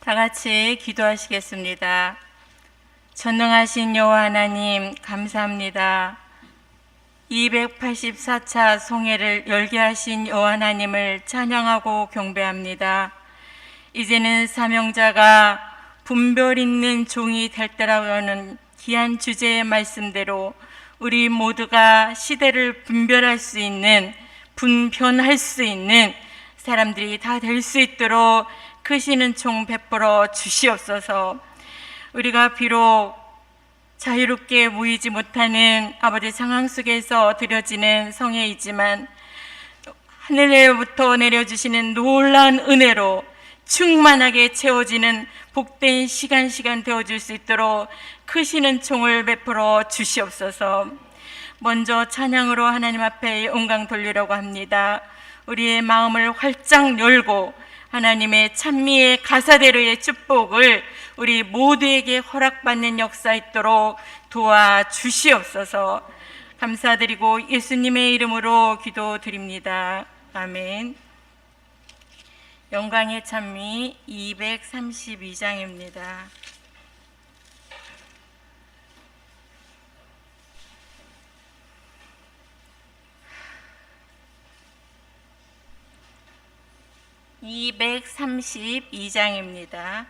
다 같이 기도하시겠습니다. 전능하신 여호와 하나님 감사합니다. 284차 송해를 열게 하신 여호와 하나님을 찬양하고 경배합니다. 이제는 사명자가 분별 있는 종이 될 때라고 하는 귀한 주제의 말씀대로 우리 모두가 시대를 분별할 수 있는, 분변할 수 있는 사람들이 다 될 수 있도록 크시는 총 베풀어 주시옵소서. 우리가 비록 자유롭게 모이지 못하는 아버지 상황 속에서 드려지는 성회이지만 하늘로부터 내려주시는 놀라운 은혜로 충만하게 채워지는 복된 시간 되어줄 수 있도록 크시는 총을 베풀어 주시옵소서. 먼저 찬양으로 하나님 앞에 영광 돌리려고 합니다. 우리의 마음을 활짝 열고 하나님의 찬미의 가사대로의 축복을 우리 모두에게 허락받는 역사 있도록 도와주시옵소서. 감사드리고 예수님의 이름으로 기도드립니다. 아멘. 영광의 찬미 232장입니다. (232장입니다)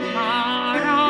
나라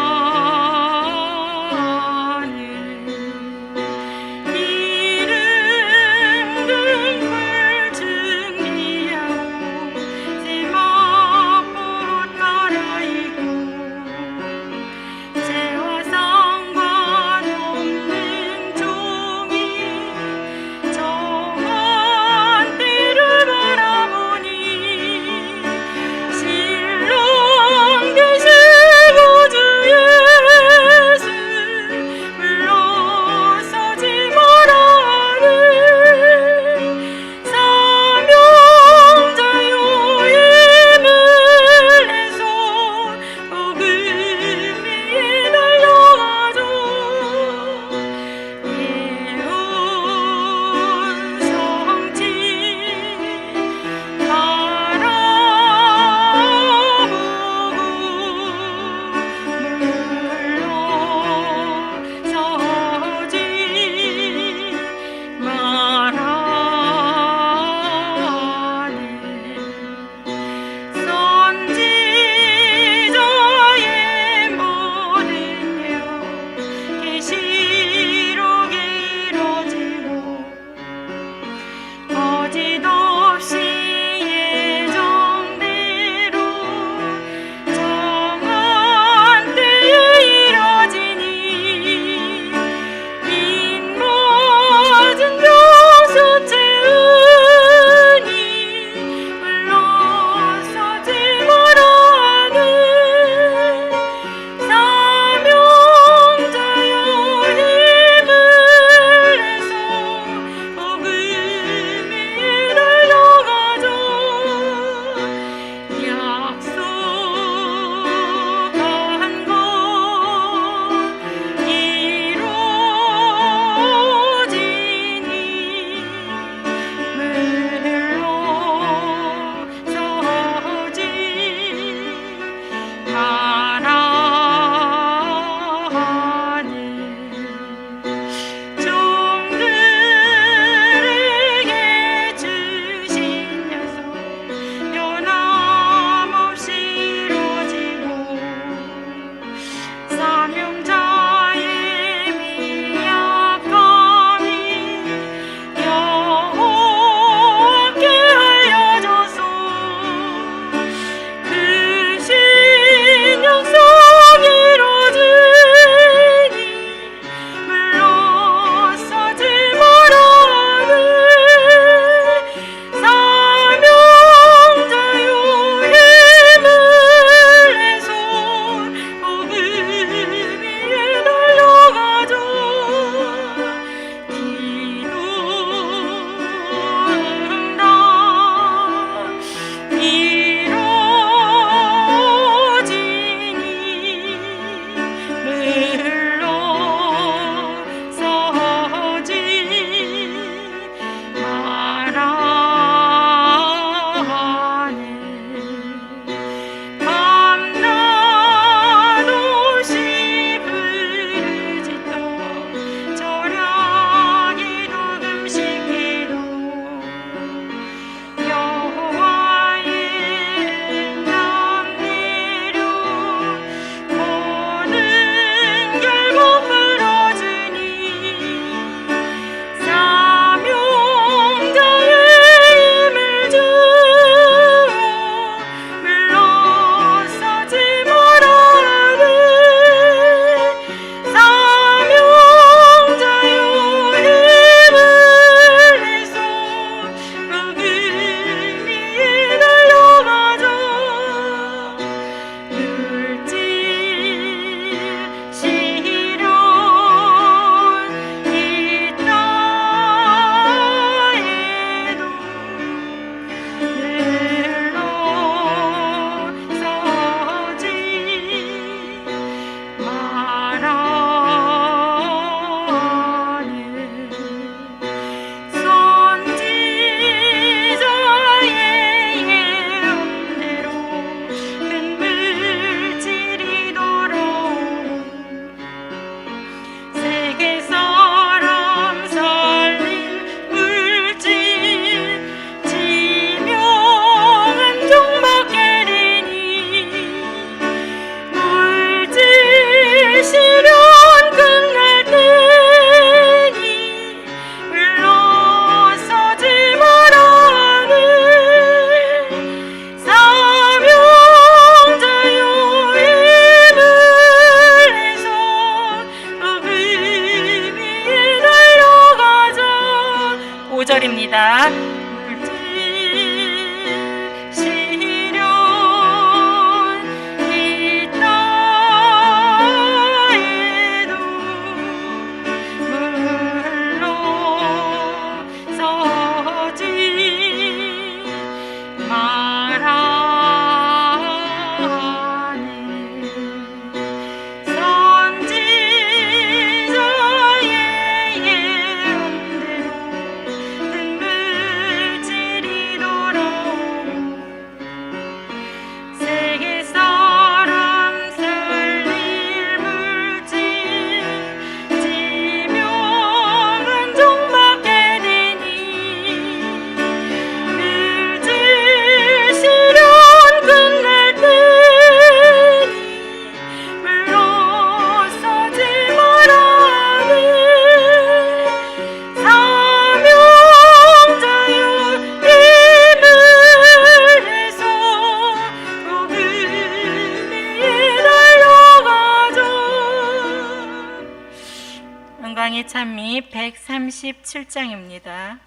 사랑의 찬미 137장입니다.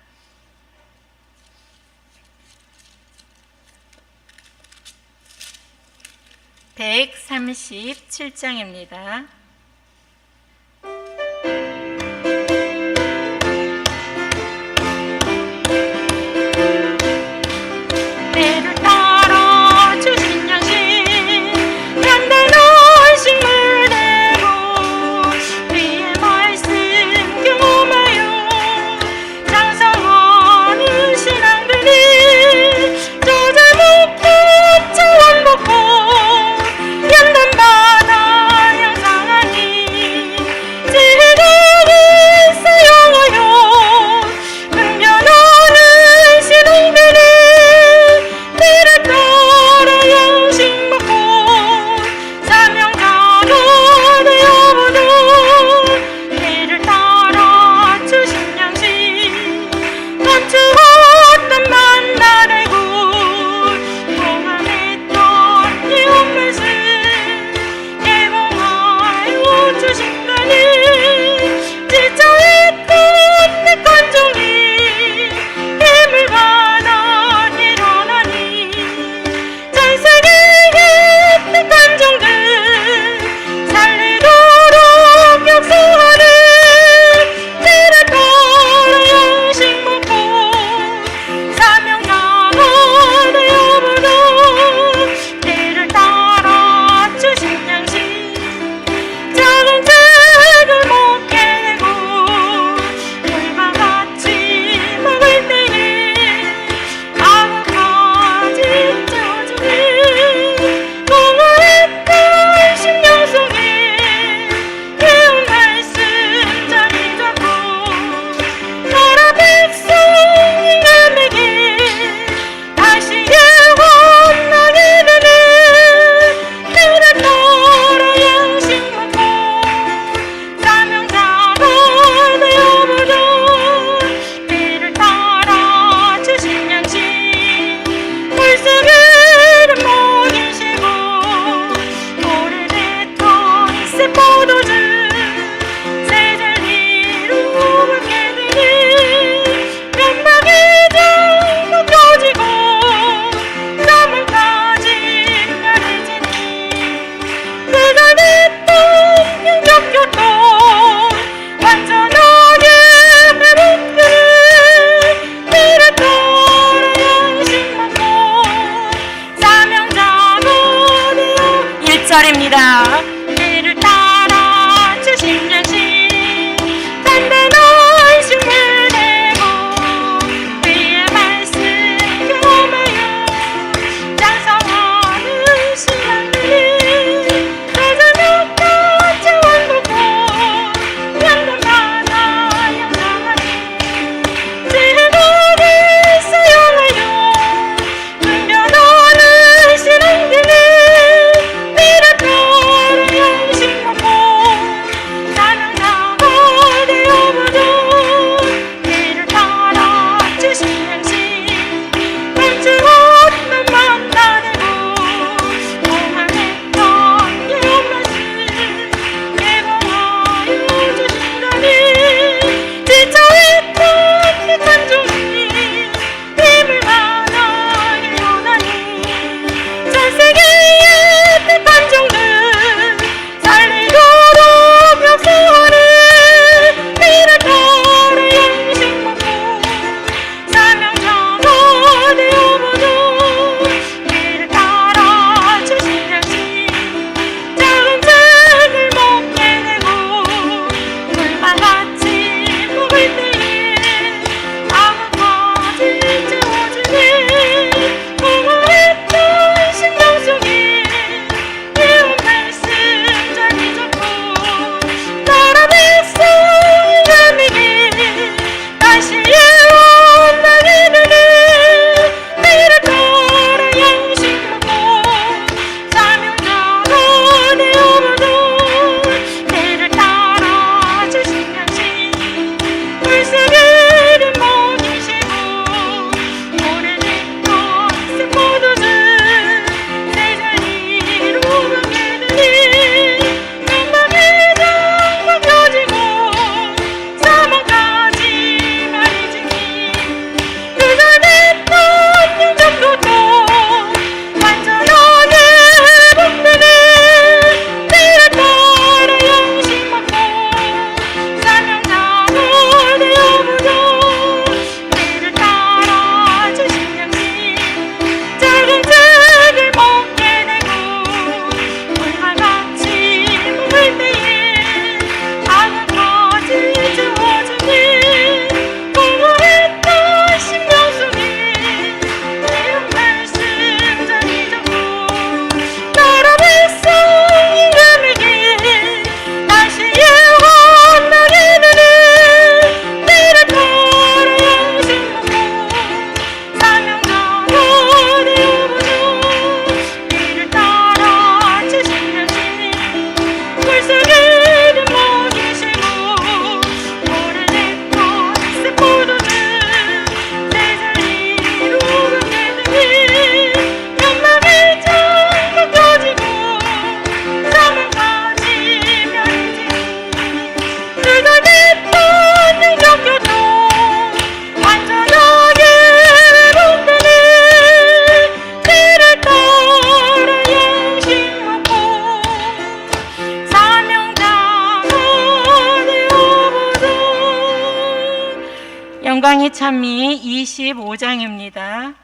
(137장입니다) 때를 따라 주신 양식 단단한 식물 내고 그의 말씀 경험하여 장성하는 신앙들이 저자목도 차원 먹고 연단받아 양상하니 지혜를 사용하여 분별하는 신앙들이 때를 따라 양식 먹고 사명자가 되어보도 때를 따라 주신 양식 감추었던 만나 달고 공함했던 예언 말씀 개봉하여 주신다니 지쳐있던 내 간종이 힘을 받아 일어나니 전 세계의 내 간종들 살리도록 역사하는 때를 따라 양식 먹고 사명자가 되어보도 때를 따라 주신 양식 작은 책을 먹게 되고 물과 같이 먹을 때에 아무까지 채워주니 공허했던 심령 속에 예언 말씀 자리 잡고 나라 백성님에게 다시 예언하게 되네 때를 따라 양식 먹고 사명자가 되어보도 때를 따라 주신 양식 물속에는 먹이시고 오래됐던 새 포도주 새 진리로 먹게 되니 면박의 장도 펴지고 까물까지 가려지니 그가 됐던 경적교통 완전하게 회복되네 때를 따라 양식 먹고 사명자가 되어 1절입니다. 때를 따라 주신 양식 단단한 식물 내고 그의 말씀 경험하여 장성하는 신앙들이 저자명과 차원 보고 연단받아 양상하니 지혜를 사용하여 분별하는 신앙들이 때를 따라 찬미 25장입니다.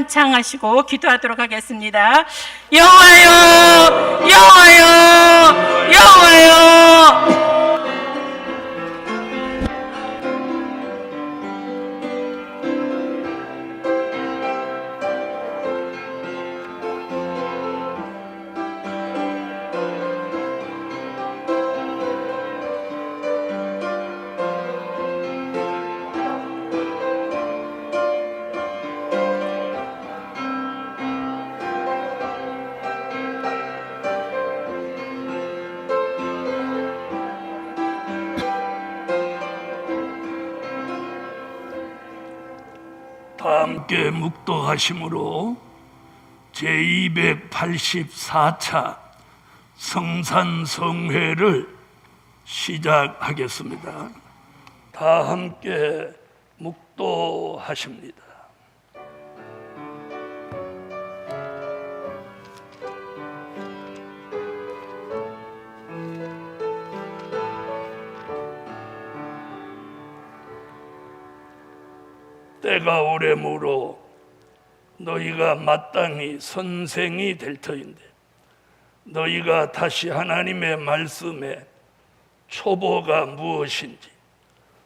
삼창하시고 기도하도록 하겠습니다. 여호와여, 여호와여, 여호와여. 다 함께 묵도하심으로 제284차 성산성회를 시작하겠습니다. 다 함께 묵도하십니다. 때가 오래므로 너희가 마땅히 선생이 될 터인데 너희가 다시 하나님의 말씀에 초보가 무엇인지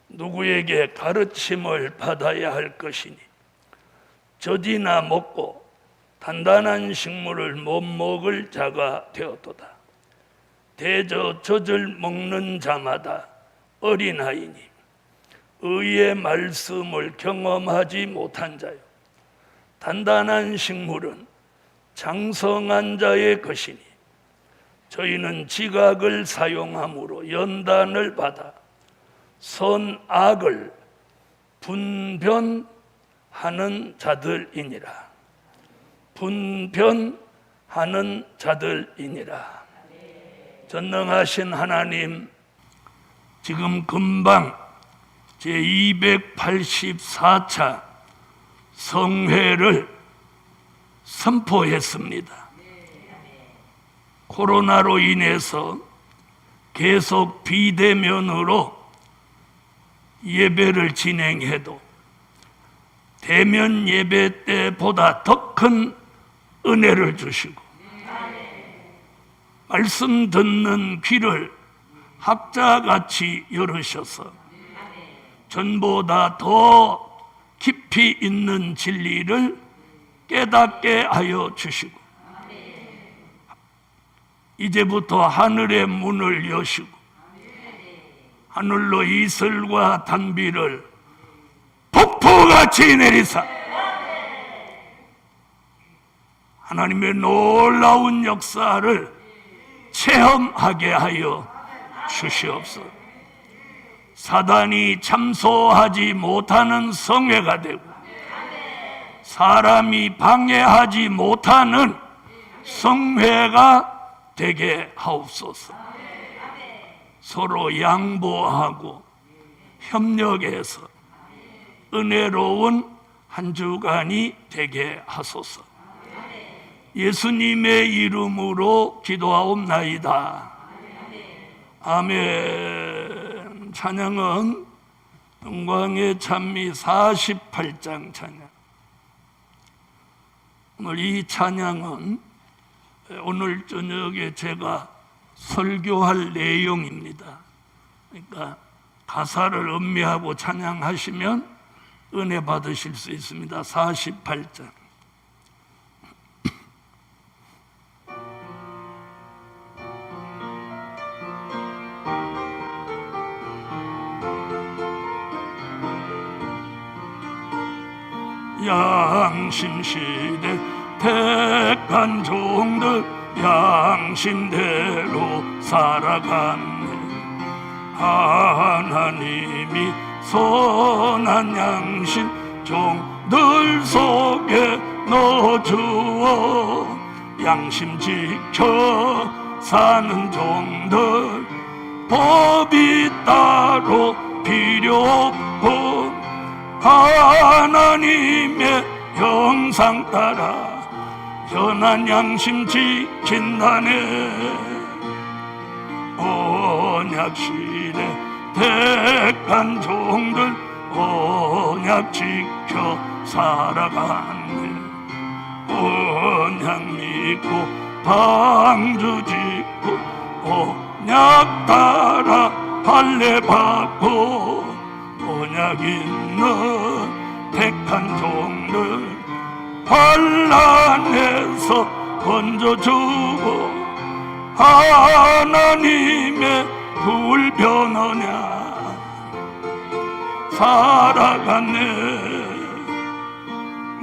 누구에게 가르침을 받아야 할 것이니 젖이나 먹고 단단한 식물을 못 먹을 자가 되었도다. 대저 젖을 먹는 자마다 어린아이니 의의 말씀을 경험하지 못한 자요, 단단한 식물은 장성한 자의 것이니 저희는 지각을 사용함으로 연단을 받아 선악을 분별하였느니라. 하는 자들이니라. 분변하는 자들이니라. 전능하신 하나님, 지금 금방 제284차 성회를 선포했습니다. 코로나로 인해서 계속 비대면으로 예배를 진행해도 대면 예배 때보다 더 큰 은혜를 주시고 말씀 듣는 귀를 학자같이 열으셔서 전보다 더 깊이 있는 진리를 깨닫게 하여 주시고 이제부터 하늘의 문을 여시고 하늘로 이슬과 단비를 폭포같이 내리사 하나님의 놀라운 역사를 체험하게 하여 주시옵소서. 사단이 참소하지 못하는 성회가 되고 사람이 방해하지 못하는 성회가 되게 하옵소서. 서로 양보하고 협력해서 은혜로운 한 주간이 되게 하소서. 예수님의 이름으로 기도하옵나이다. 아멘. 찬양은 영광의 찬미 48장 찬양. 오늘 이 찬양은 오늘 저녁에 제가 설교할 내용입니다. 그러니까 가사를 음미하고 찬양하시면 은혜 받으실 수 있습니다. 48장. 양심시대 택한 종들 양심대로 살아갔네. 하나님이 선한 양심 종들 속에 넣어주어 양심 지켜 사는 종들 법이 따로 필요 없고 하나님의 형상 따라 선한 양심 지킨다네. 언약시대 택한 종들 언약 지켜 살아갔네. 언약 믿고 방주 짓고 언약 따라 할례 받고 언약 있는 택한 종들 환난에서 건져주고 하나님의 불변하냐 살아갔네.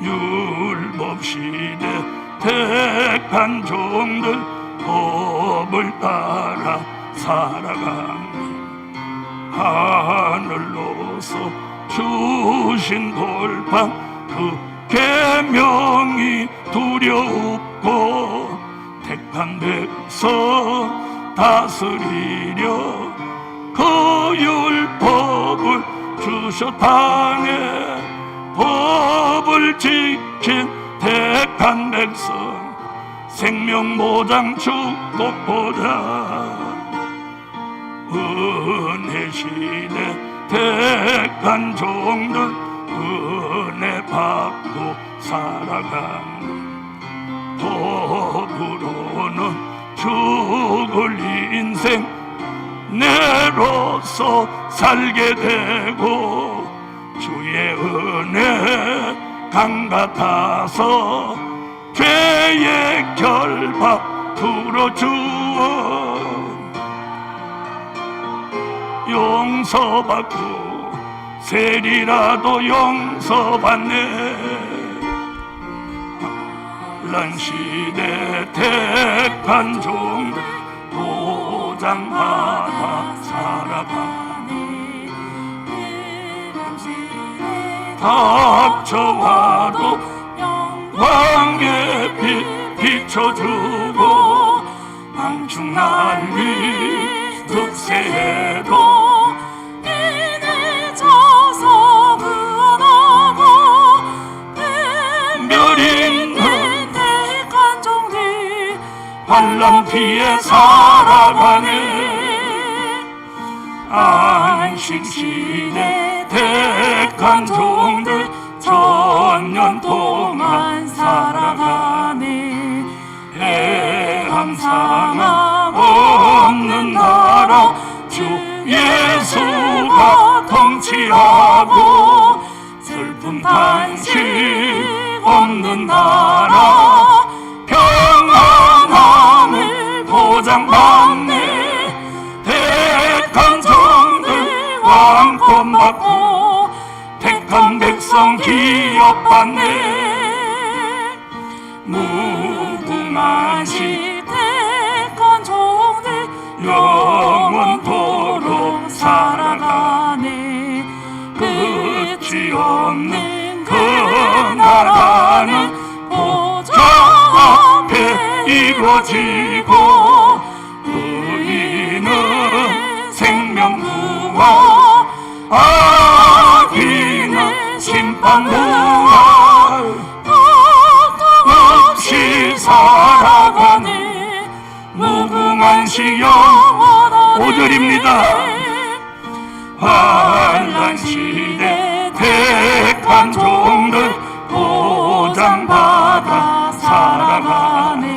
율법시대 택한 종들 법을 따라 살아갔네. 하늘로서 주신 돌판 그 계명이 두렵고 택한 백성 다스리려 그 율법을 주셨다네. 법을 지킨 택한 백성 생명보장 축복보다 은혜 시대 택한 종들 은혜 받고 살아가는 법으로는 죽을 인생 내로서 살게 되고 주의 은혜 강 같아서 죄의 결박 풀어주어 용서받고 세리라도 용서받네. 난시대 택한 종들 보장받아 살아가네. 닥쳐와도 영광의 빛 비춰주고 방충난리 득세해도 이내 저서 구원하고 별 있는 택한 종들 환난 피해 살아가네. 안식시대 택한 종들 천년 동안 살아가네. 해함상함 없는 나라 주 예수가 통치하고 슬픔 탄식 없는 나라 평안함을 보장받네. 택한 종들 왕권 받고 택한 백성 기업받네. 무궁한 시 택한 종들 영원토록 살아가네. 끝이 없는 그 나라는 보좌 앞에 이루어지고 의인은 생명구원 악인은 심판구원 없이 살아가네. 무궁한 시영 5절입니다. 환난 시대 택한 종들 보장받아 살아가네.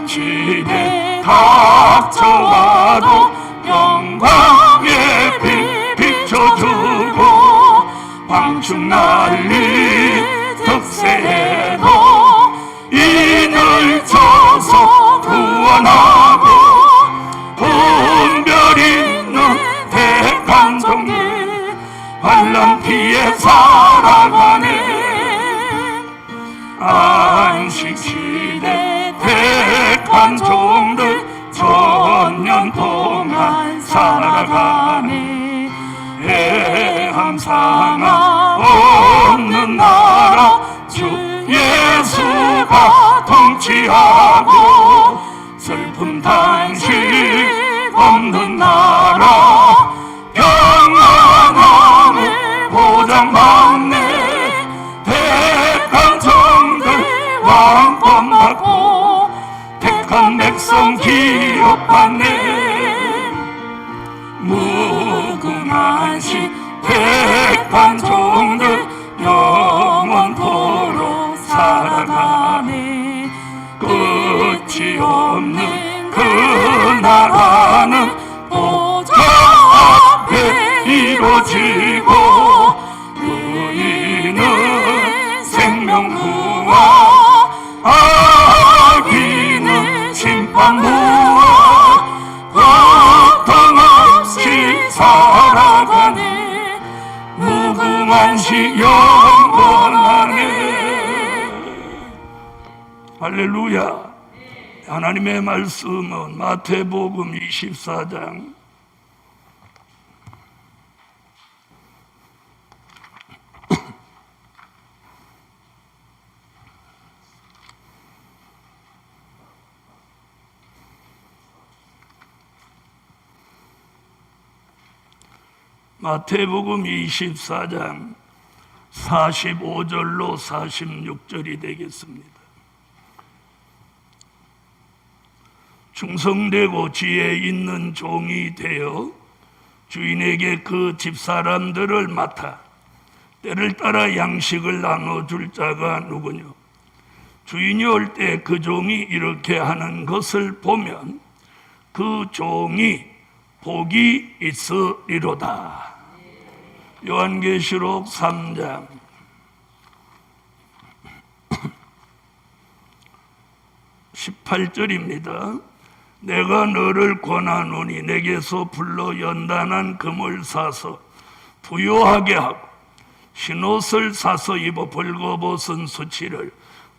시대 닥쳐와도 영광의 빛 비춰주고 방충난리 득세해도 인을 쳐서 구원하고 분별 있는 택한 종들 환난 피해 살아가네. 안식시대 택한 종들 천년 동안 살아가네. 해함상함 없는 나라 주 예수가 통치하고 슬픔 탄식 없는 나라 평안함을 보장받네. 택한 종들 왕권 받고 택한 백성 기업받네. 무궁한 시 택한 종들 영원토록 살아가네. 끝이 없는 그 나라는 보좌 앞에 이루어지고 의인은 생명구원 악인은 심판구원 고통 없이 살아가네. 무궁한 시 영원하네. 할렐루야. 하나님의 말씀은 마태복음 24장 45절로 46절이 되겠습니다. 충성되고 지혜 있는 종이 되어 주인에게 그 집사람들을 맡아 때를 따라 양식을 나눠줄 자가 누구냐? 주인이 올 때 그 종이 이렇게 하는 것을 보면 그 종이 복이 있으리로다. 요한계시록 3장 18절입니다. 내가 너를 권하노니 내게서 불러 연단한 금을 사서 부요하게 하고 흰옷을 사서 입어 벌거벗은 수치를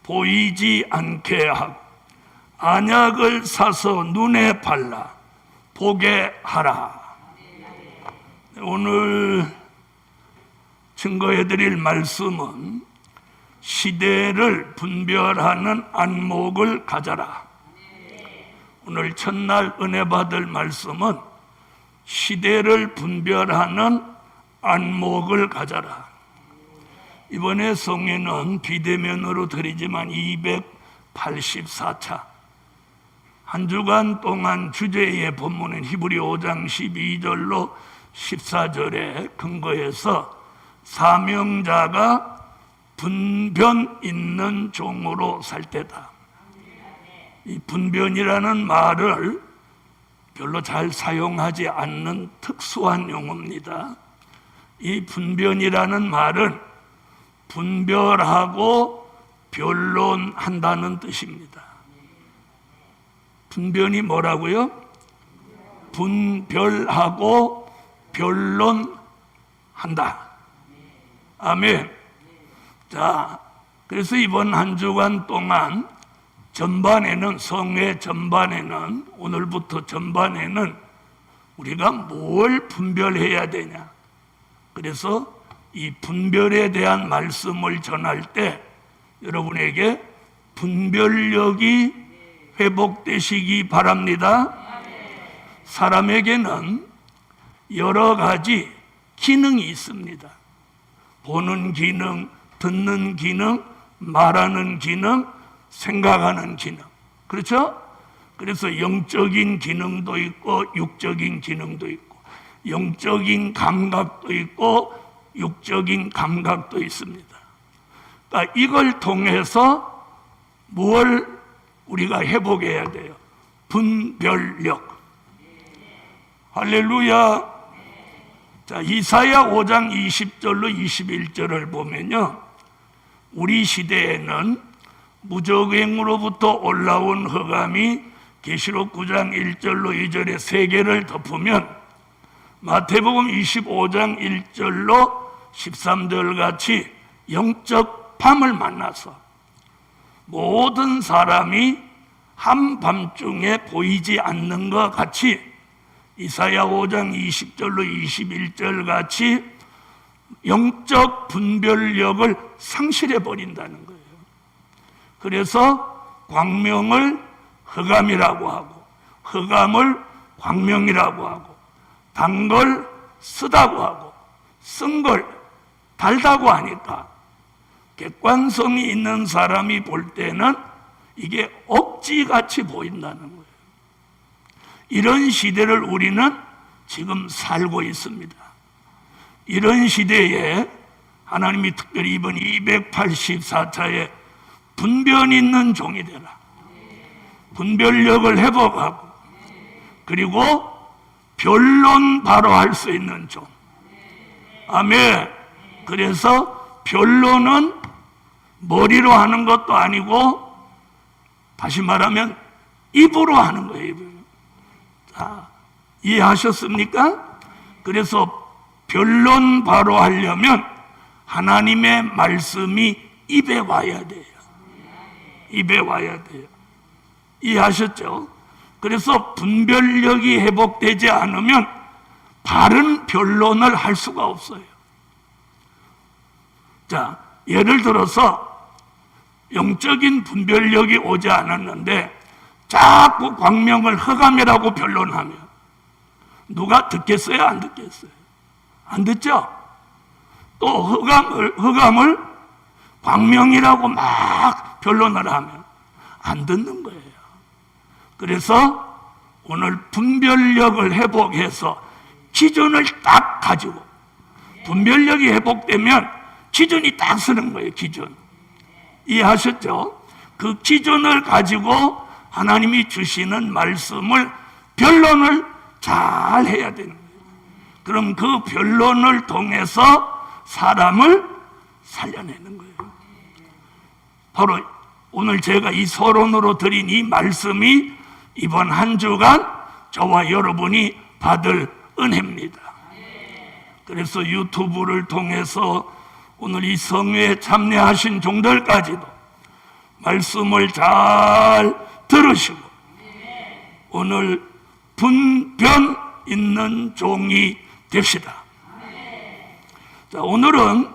보이지 않게 하고 안약을 사서 눈에 발라 보게 하라. 오늘 증거해드릴 말씀은 시대를 분별하는 안목을 가져라. 오늘 첫날 은혜 받을 말씀은 시대를 분별하는 안목을 가져라. 이번에 성회는 비대면으로 드리지만 284차 한 주간 동안 주제의 본문인 히브리 5장 12절로 14절에 근거해서 사명자가 분변 있는 종으로 살 때다. 이 분변이라는 말을 별로 잘 사용하지 않는 특수한 용어입니다. 이 분변이라는 말은 분별하고 변론한다는 뜻입니다. 분변이 뭐라고요? 분별하고 변론한다. 아멘. 자, 그래서 이번 한 주간 동안 전반에는, 성회 전반에는, 오늘부터 전반에는 우리가 뭘 분별해야 되냐. 그래서 이 분별에 대한 말씀을 전할 때 여러분에게 분별력이 회복되시기 바랍니다. 사람에게는 여러 가지 기능이 있습니다. 보는 기능, 듣는 기능, 말하는 기능, 생각하는 기능. 그렇죠? 그래서 영적인 기능도 있고 육적인 기능도 있고 영적인 감각도 있고 육적인 감각도 있습니다. 그러니까 이걸 통해서 뭘 우리가 회복해야 돼요? 분별력. 할렐루야. 자, 이사야 5장 20절로 21절을 보면요, 우리 시대에는 무적행으로부터 올라온 흑암이 계시록 9장 1절로 2절에 세 개를 덮으면 마태복음 25장 1절로 13절 같이 영적 밤을 만나서 모든 사람이 한밤중에 보이지 않는 것 같이 이사야 5장 20절로 21절 같이 영적 분별력을 상실해 버린다는 거예요. 그래서 광명을 흑암이라고 하고 흑암을 광명이라고 하고 단 걸 쓰다고 하고 쓴 걸 달다고 하니까 객관성이 있는 사람이 볼 때는 이게 억지같이 보인다는 거예요. 이런 시대를 우리는 지금 살고 있습니다. 이런 시대에 하나님이 특별히 이번 284차에 분변 있는 종이 되라. 분별력을 회복하고 그리고 변론 바로 할 수 있는 종. 아멘. 그래서 변론은 머리로 하는 것도 아니고 다시 말하면 입으로 하는 거예요. 입으로. 자, 이해하셨습니까? 그래서 변론 바로 하려면 하나님의 말씀이 입에 와야 돼요. 입에 와야 돼요. 이해하셨죠? 그래서 분별력이 회복되지 않으면 바른 변론을 할 수가 없어요. 자, 예를 들어서 영적인 분별력이 오지 않았는데 자꾸 광명을 흑암이라고 변론하면 누가 듣겠어요? 안 듣겠어요? 안 듣죠? 또 흑암을 광명이라고 막 변론을 하면 안 듣는 거예요. 그래서 오늘 분별력을 회복해서 기준을 딱 가지고 분별력이 회복되면 기준이 딱 서는 거예요. 기준. 이해하셨죠? 그 기준을 가지고 하나님이 주시는 말씀을 변론을 잘 해야 되는 거예요. 그럼 그 변론을 통해서 사람을 살려내는 거예요. 바로 오늘 제가 이 서론으로 드린 이 말씀이 이번 한 주간 저와 여러분이 받을 은혜입니다. 그래서 유튜브를 통해서 오늘 이 성회에 참여하신 종들까지도 말씀을 잘 들으시고 오늘 분변 있는 종이 됩시다. 자, 오늘은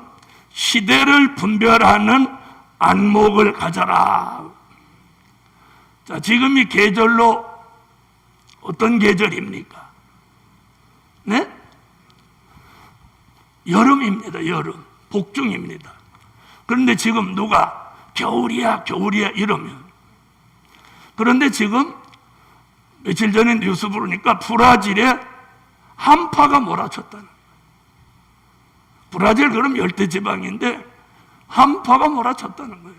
시대를 분별하는 안목을 가져라. 자, 지금이 계절로 어떤 계절입니까? 네? 여름입니다. 여름. 복중입니다. 그런데 지금 누가 겨울이야, 겨울이야 이러면, 그런데 지금 며칠 전에 뉴스 부르니까 브라질에 한파가 몰아쳤다는 거예요. 브라질 그럼 열대지방인데 한파가 몰아쳤다는 거예요.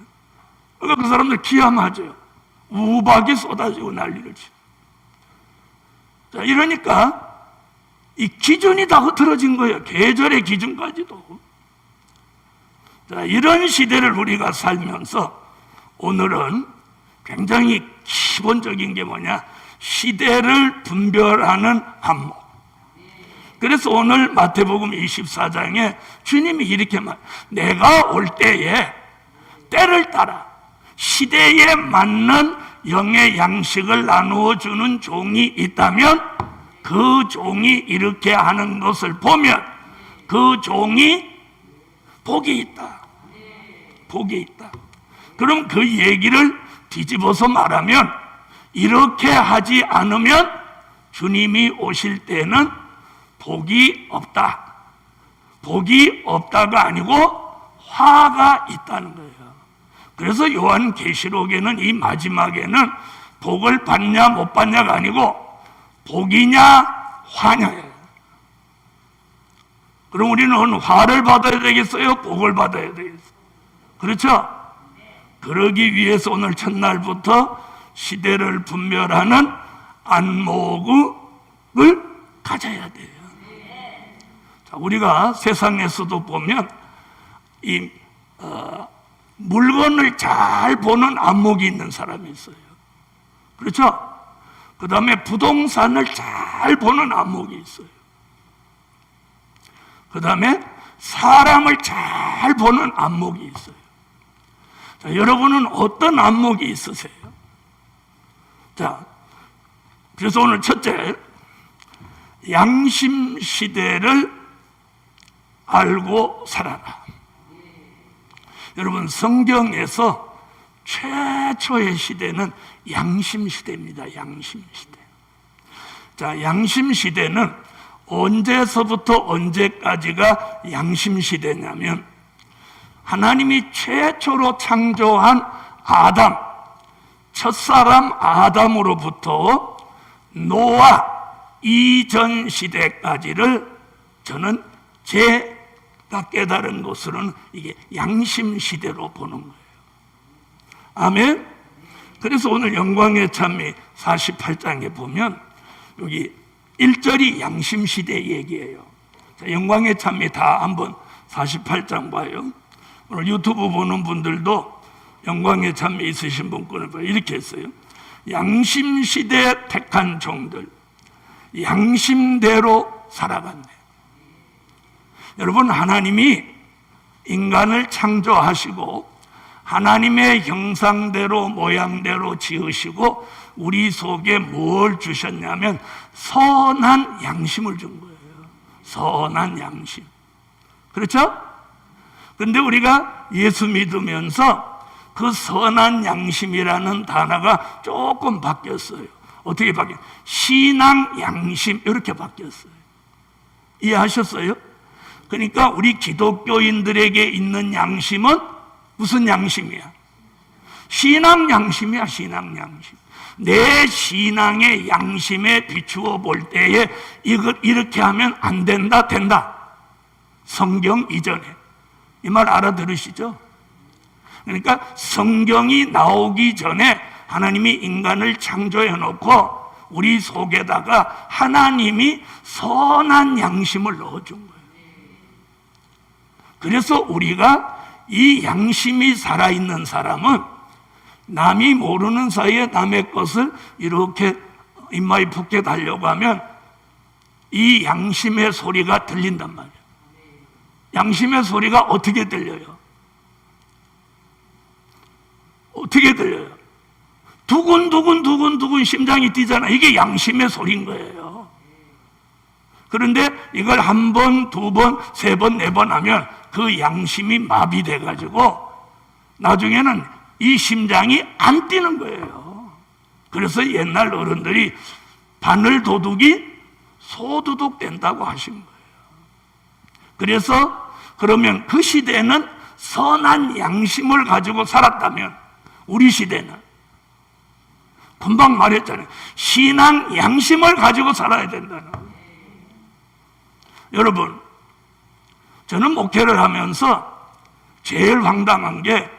그러니까 그 사람들 기함하죠. 우박이 쏟아지고 난리를 치고. 자, 이러니까 이 기준이 다 흐트러진 거예요. 계절의 기준까지도. 자, 이런 시대를 우리가 살면서 오늘은 굉장히 기본적인 게 뭐냐? 시대를 분별하는 안목. 그래서 오늘 마태복음 24장에 주님이 이렇게 내가 올 때에 때를 따라 시대에 맞는 영의 양식을 나누어 주는 종이 있다면 그 종이 이렇게 하는 것을 보면 그 종이 복이 있다. 복이 있다. 그럼 그 얘기를 뒤집어서 말하면 이렇게 하지 않으면 주님이 오실 때는 복이 없다. 복이 없다가 아니고 화가 있다는 거예요. 그래서 요한계시록에는 이 마지막에는 복을 받냐 못 받냐가 아니고 복이냐 화냐예요. 그럼 우리는 화를 받아야 되겠어요? 복을 받아야 되겠어요? 그렇죠? 그러기 위해서 오늘 첫날부터 시대를 분별하는 안목을 가져야 돼요. 자, 우리가 세상에서도 보면 이 물건을 잘 보는 안목이 있는 사람이 있어요. 그렇죠? 그 다음에 부동산을 잘 보는 안목이 있어요. 그 다음에 사람을 잘 보는 안목이 있어요. 자, 여러분은 어떤 안목이 있으세요? 자, 그래서 오늘 첫째, 양심 시대를 알고 살아라. 여러분, 성경에서 최초의 시대는 양심 시대입니다. 양심 시대. 자, 양심 시대는 언제서부터 언제까지가 양심 시대냐면 하나님이 최초로 창조한 아담, 첫사람 아담으로부터 노아 이전 시대까지를 저는 제가 깨달은 것으로는 이게 양심 시대로 보는 거예요. 아멘. 그래서 오늘 영광의 찬미 48장에 보면 여기 1절이 양심 시대 얘기예요. 자, 영광의 찬미 다 한번 48장 봐요. 오늘 유튜브 보는 분들도 영광의 찬미 있으신 분 꺼내봐요. 이렇게 했어요. 양심 시대 택한 종들, 양심대로 살아갔네. 여러분, 하나님이 인간을 창조하시고 하나님의 형상대로 모양대로 지으시고 우리 속에 뭘 주셨냐면 선한 양심을 준 거예요. 선한 양심. 그렇죠? 그런데 우리가 예수 믿으면서 그 선한 양심이라는 단어가 조금 바뀌었어요. 어떻게 바뀌었어요? 신앙 양심 이렇게 바뀌었어요. 이해하셨어요? 그러니까 우리 기독교인들에게 있는 양심은 무슨 양심이야? 신앙 양심이야. 신앙 양심. 내 신앙의 양심에 비추어 볼 때에 이걸 이렇게 하면 안 된다, 된다. 성경 이전에. 이 말 알아들으시죠? 그러니까 성경이 나오기 전에 하나님이 인간을 창조해 놓고 우리 속에다가 하나님이 선한 양심을 넣어준 거예요. 그래서 우리가 이 양심이 살아있는 사람은 남이 모르는 사이에 남의 것을 이렇게 입마에 붙게 달려고 하면 이 양심의 소리가 들린단 말이에요. 양심의 소리가 어떻게 들려요? 어떻게 들려요? 두근두근 심장이 뛰잖아. 이게 양심의 소리인 거예요. 그런데 이걸 한 번, 두 번, 세 번, 네 번 하면 그 양심이 마비돼 가지고 나중에는 이 심장이 안 뛰는 거예요. 그래서 옛날 어른들이 바늘 도둑이 소도둑 된다고 하신 거예요. 그래서 그러면 그 시대는 선한 양심을 가지고 살았다면 우리 시대는 금방 말했잖아요. 신앙 양심을 가지고 살아야 된다는 거예요. 여러분, 저는 목회를 하면서 제일 황당한 게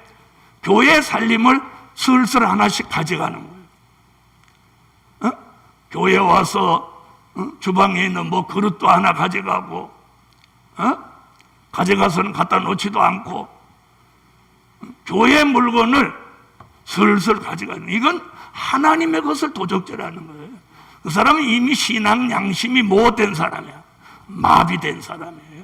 교회 살림을 슬슬 하나씩 가져가는 거예요. 교회 와서 주방에 있는 뭐 그릇도 하나 가져가고, 가져가서는 갖다 놓지도 않고, 교회 물건을 슬슬 가져가는, 이건 하나님의 것을 도적질하는 거예요. 그 사람은 이미 신앙 양심이 못된 사람이야. 마비된 사람이에요.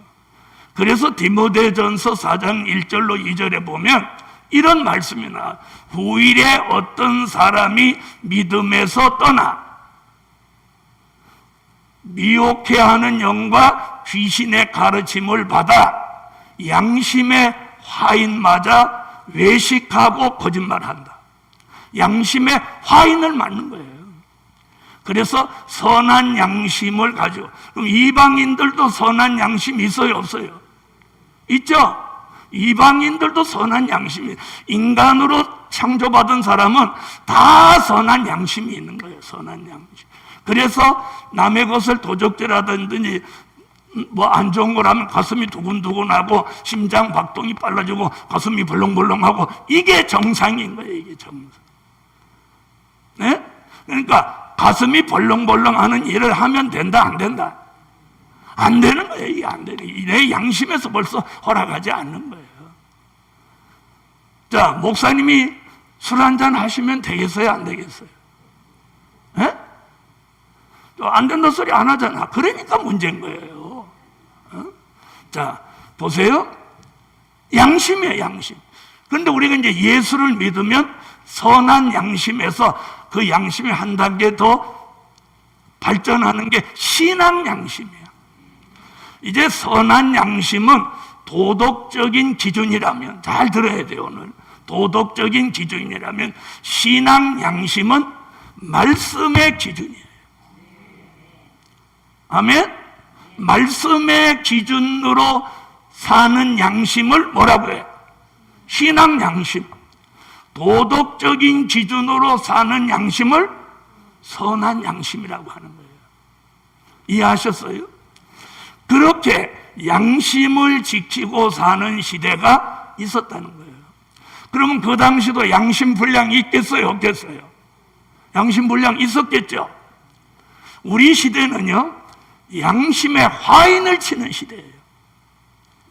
그래서 디모데전서 4장 1절로 2절에 보면 이런 말씀이 나와요. 후일에 어떤 사람이 믿음에서 떠나 미혹해하는 영과 귀신의 가르침을 받아 양심의 화인 맞아 외식하고 거짓말한다. 양심의 화인을 맞는 거예요. 그래서 선한 양심을 가지고, 그럼 이방인들도 선한 양심이 있어요, 없어요? 있죠? 이방인들도 선한 양심이, 인간으로 창조받은 사람은 다 선한 양심이 있는 거예요. 선한 양심. 그래서 남의 것을 도적질하든지 뭐 안 좋은 걸 하면 가슴이 두근두근하고 심장 박동이 빨라지고 가슴이 벌렁벌렁하고, 이게 정상인 거예요. 이게 정상. 네? 그러니까 가슴이 벌렁벌렁하는 일을 하면 된다, 안 된다? 안 되는 거예요. 이게 안 되는 거예요. 내 양심에서 벌써 허락하지 않는 거예요. 자, 목사님이 술 한잔 하시면 되겠어요, 안 되겠어요? 예? 안 된다 소리 안 하잖아. 그러니까 문제인 거예요. 자, 보세요. 양심이에요, 양심. 그런데 우리가 이제 예수를 믿으면 선한 양심에서 그 양심이 한 단계 더 발전하는 게 신앙 양심이에요. 이제 선한 양심은 도덕적인 기준이라면, 잘 들어야 돼요, 오늘. 도덕적인 기준이라면 신앙 양심은 말씀의 기준이에요. 아멘? 말씀의 기준으로 사는 양심을 뭐라고 해요? 신앙 양심. 도덕적인 기준으로 사는 양심을 선한 양심이라고 하는 거예요. 이해하셨어요? 그렇게 양심을 지키고 사는 시대가 있었다는 거예요. 그러면 그 당시도 양심불량이 있겠어요, 없겠어요? 양심불량 있었겠죠? 우리 시대는요, 양심의 화인을 치는 시대예요.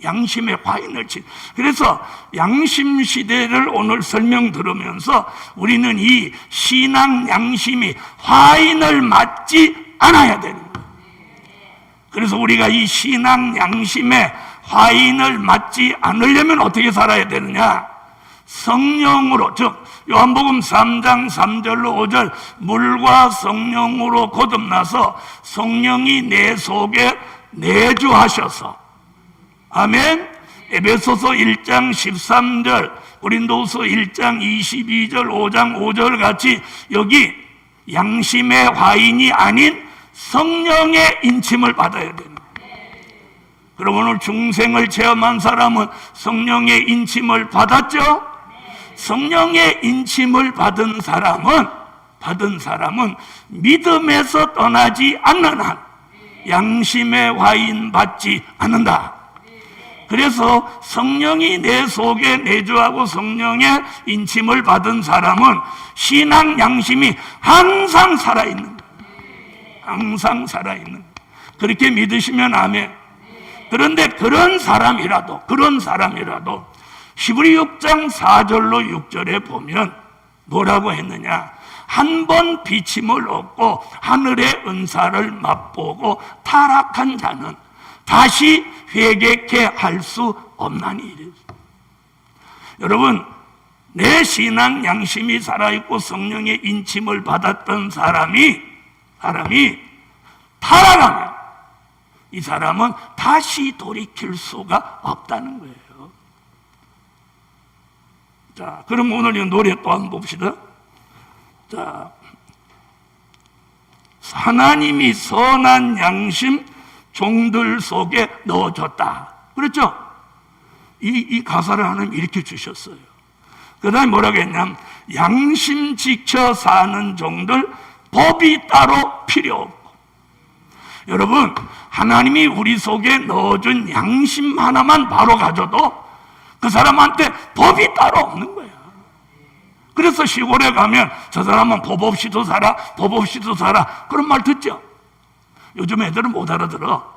양심의 화인을 치는. 그래서 양심 시대를 오늘 설명 들으면서 우리는 이 신앙 양심이 화인을 맞지 않아야 되는 거예요. 그래서 우리가 이 신앙 양심의 화인을 맞지 않으려면 어떻게 살아야 되느냐? 성령으로, 즉 요한복음 3장 3절로 5절, 물과 성령으로 거듭나서 성령이 내 속에 내주하셔서, 아멘. 에베소서 1장 13절, 고린도서 1장 22절, 5장 5절 같이 여기 양심의 화인이 아닌 성령의 인침을 받아야 됩니다. 그럼 오늘 중생을 체험한 사람은 성령의 인침을 받았죠? 성령의 인침을 받은 사람은 믿음에서 떠나지 않는 한 양심의 화인 받지 않는다. 그래서 성령이 내 속에 내주하고 성령의 인침을 받은 사람은 신앙 양심이 항상 살아있는 거예요. 항상 살아있는 거예요. 그렇게 믿으시면 아멘. 그런데 그런 사람이라도 히브리 6장 4절로 6절에 보면 뭐라고 했느냐? 한 번 비침을 얻고 하늘의 은사를 맛보고 타락한 자는 다시 회개케 할 수 없나니 이랬어요. 여러분, 내 신앙 양심이 살아있고 성령의 인침을 받았던 사람이 타락하면 이 사람은 다시 돌이킬 수가 없다는 거예요. 자, 그럼 오늘 이 노래 또 한번 봅시다. 자, 하나님이 선한 양심 종들 속에 넣어줬다. 그렇죠? 이 가사를 하나님 이렇게 주셨어요. 그 다음에 뭐라고 했냐면, 양심 지켜 사는 종들 법이 따로 필요 없고. 여러분, 하나님이 우리 속에 넣어준 양심 하나만 바로 가져도 그 사람한테 법이 따로 없는 거야. 그래서 시골에 가면 저 사람은 법 없이도 살아, 법 없이도 살아, 그런 말 듣죠? 요즘 애들은 못 알아들어.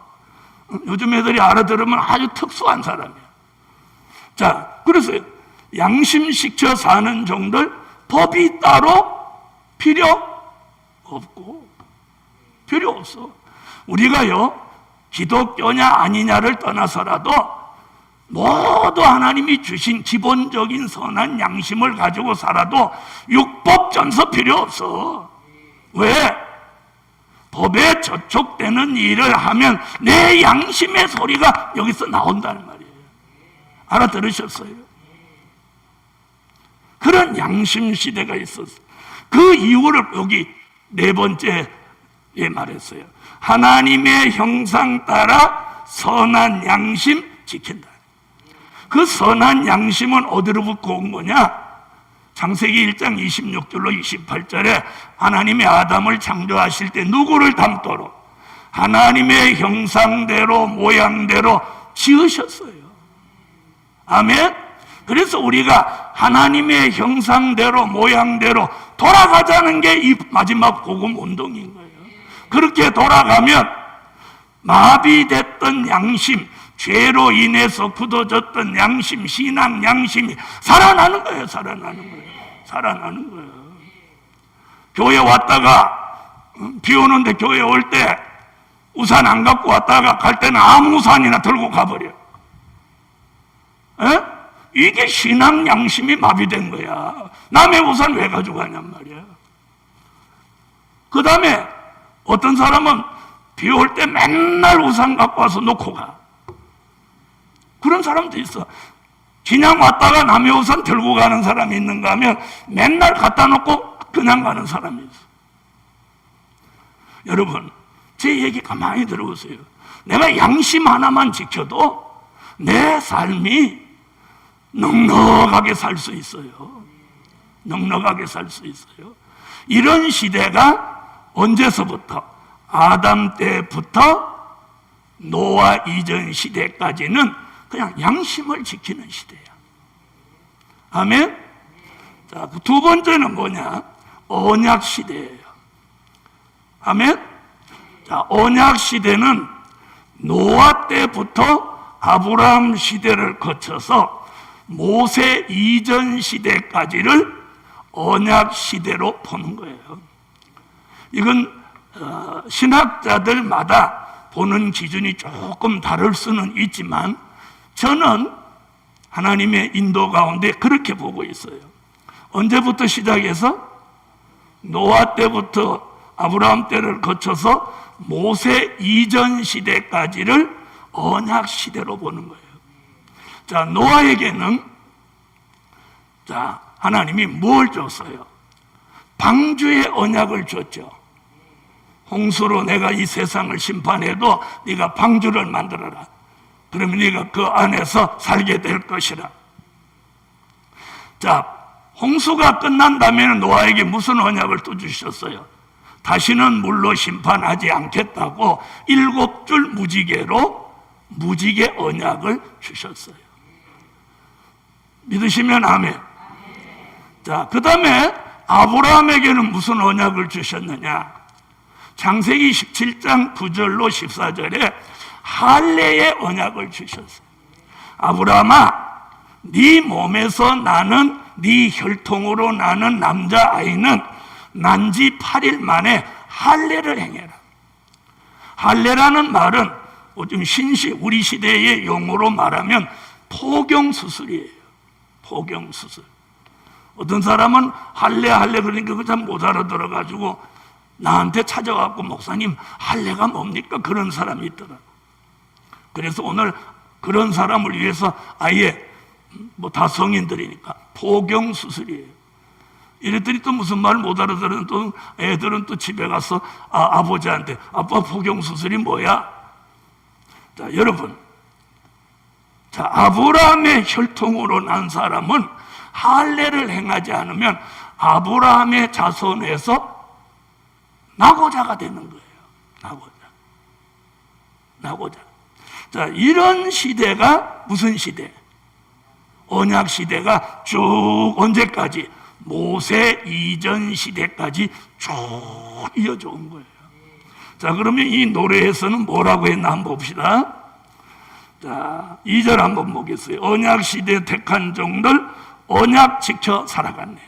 요즘 애들이 알아들으면 아주 특수한 사람이야. 자, 그래서 양심 지켜 사는 종들 법이 따로 필요 없고, 필요 없어. 우리가요, 기독교냐 아니냐를 떠나서라도 모두 하나님이 주신 기본적인 선한 양심을 가지고 살아도 율법전서 필요 없어. 왜? 법에 저촉되는 일을 하면 내 양심의 소리가 여기서 나온다는 말이에요. 알아들으셨어요? 그런 양심 시대가 있었어. 그 이유를 여기 네 번째에 말했어요. 하나님의 형상 따라 선한 양심 지킨다. 그 선한 양심은 어디로부터 온 거냐? 창세기 1장 26절로 28절에 하나님이 아담을 창조하실 때 누구를 닮도록 하나님의 형상대로 모양대로 지으셨어요. 아멘? 그래서 우리가 하나님의 형상대로 모양대로 돌아가자는 게 이 마지막 복음 운동인 거예요. 그렇게 돌아가면 마비됐던 양심, 죄로 인해서 굳어졌던 양심, 신앙 양심이 살아나는 거예요. 살아나는 거예요. 살아나는 거예요. 교회 왔다가 비 오는데 교회 올 때 우산 안 갖고 왔다가 갈 때는 아무 우산이나 들고 가버려. 에? 이게 신앙 양심이 마비된 거야. 남의 우산 왜 가져가냔 말이야. 그 다음에 어떤 사람은 비 올 때 맨날 우산 갖고 와서 놓고 가. 그런 사람도 있어. 그냥 왔다가 남의 우산 들고 가는 사람이 있는가 하면 맨날 갖다 놓고 그냥 가는 사람이 있어. 여러분, 제 얘기 가만히 들어보세요. 내가 양심 하나만 지켜도 내 삶이 넉넉하게 살 수 있어요. 넉넉하게 살 수 있어요. 이런 시대가 언제서부터? 아담 때부터 노아 이전 시대까지는 그냥 양심을 지키는 시대야. 아멘? 자, 두 번째는 뭐냐? 언약 시대예요. 아멘? 자, 언약 시대는 노아 때부터 아브라함 시대를 거쳐서 모세 이전 시대까지를 언약 시대로 보는 거예요. 이건 신학자들마다 보는 기준이 조금 다를 수는 있지만 저는 하나님의 인도 가운데 그렇게 보고 있어요. 언제부터 시작해서? 노아 때부터 아브라함 때를 거쳐서 모세 이전 시대까지를 언약 시대로 보는 거예요. 자, 노아에게는 자, 하나님이 뭘 줬어요? 방주의 언약을 줬죠. 홍수로 내가 이 세상을 심판해도 네가 방주를 만들어라. 그러면 네가 그 안에서 살게 될 것이라. 자, 홍수가 끝난다면 노아에게 무슨 언약을 또 주셨어요? 다시는 물로 심판하지 않겠다고 7줄 무지개로 무지개 언약을 주셨어요. 믿으시면 아멘. 자, 그 다음에 아브라함에게는 무슨 언약을 주셨느냐? 창세기 17장 9절로 14절에 할례의 언약을 주셨어요. 아브라함아, 네 몸에서 나는 네 혈통으로 나는 남자아이는 난 지 8일 만에 할례를 행해라. 할례라는 말은 요즘 우리 시대의 용어로 말하면 포경수술이에요. 포경수술. 어떤 사람은 할례 그러니까 그 참 못 알아들어가지고 나한테 찾아가고 목사님 할례가 뭡니까? 그런 사람이 있더라. 그래서 오늘 그런 사람을 위해서 아예 다 성인들이니까 포경 수술이에요. 이랬더니 또 무슨 말 못 알아들은 또 애들은 또 집에 가서 아버지한테 아빠 포경 수술이 뭐야? 자, 여러분, 자, 아브라함의 혈통으로 난 사람은 할례를 행하지 않으면 아브라함의 자손에서 나고자가 되는 거예요. 나고자. 자, 이런 시대가 무슨 시대? 언약 시대가 쭉 언제까지? 모세 이전 시대까지 쭉 이어져 온 거예요. 자, 그러면 이 노래에서는 뭐라고 했나 한번 봅시다. 자, 2절 한번 보겠어요. 언약 시대 택한 종들 언약 지켜 살아갔네.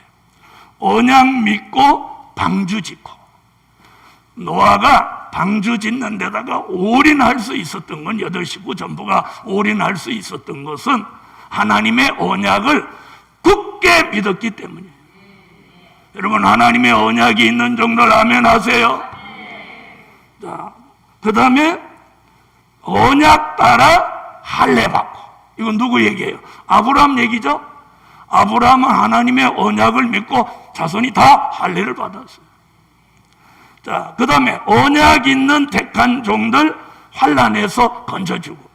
언약 믿고 방주 짓고. 노아가 방주 짓는 데다가 올인할 수 있었던 건 8식구 전부가 올인할 수 있었던 것은 하나님의 언약을 굳게 믿었기 때문이에요. 여러분, 하나님의 언약이 있는 종들 아멘 하세요. 자, 그 다음에 언약 따라 할례 받고. 이건 누구 얘기예요? 아브라함 얘기죠. 아브라함은 하나님의 언약을 믿고 자손이 다 할례를 받았어요. 자, 그 다음에 언약 있는 택한 종들 환난에서 건져주고.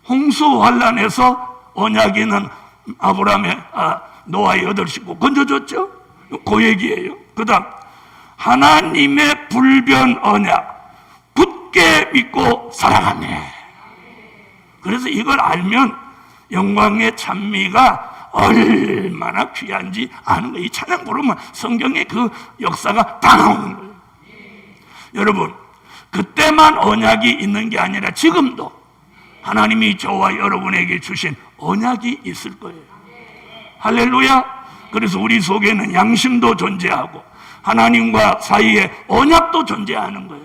홍수 환난에서 언약 있는 아브라함의 노아의 8식구 건져줬죠. 그 얘기예요. 그 다음 하나님의 불변 언약 굳게 믿고 살아갔네. 그래서 이걸 알면 영광의 찬미가 얼마나 귀한지 아는 거예요. 이 찬양 부르면 성경의 그 역사가 다 나오는 거예요. 여러분, 그때만 언약이 있는 게 아니라 지금도 하나님이 저와 여러분에게 주신 언약이 있을 거예요. 할렐루야. 그래서 우리 속에는 양심도 존재하고 하나님과 사이에 언약도 존재하는 거예요.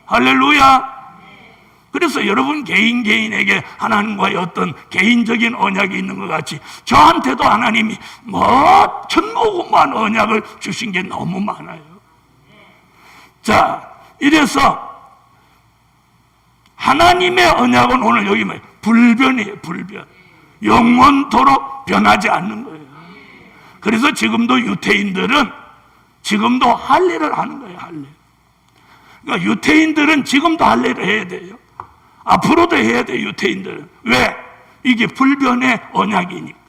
할렐루야. 그래서 여러분 개인에게 하나님과의 어떤 개인적인 언약이 있는 것 같이 저한테도 하나님이 천무고만 언약을 주신 게 너무 많아요. 자, 이래서 하나님의 언약은 오늘 여기 뭐예요? 불변이에요. 불변. 영원토록 변하지 않는 거예요. 그래서 지금도 유태인들은 지금도 할례를 하는 거예요. 할례. 그러니까 유태인들은 지금도 할례를 해야 돼요. 앞으로도 해야 돼요. 유태인들은. 왜? 이게 불변의 언약이니까.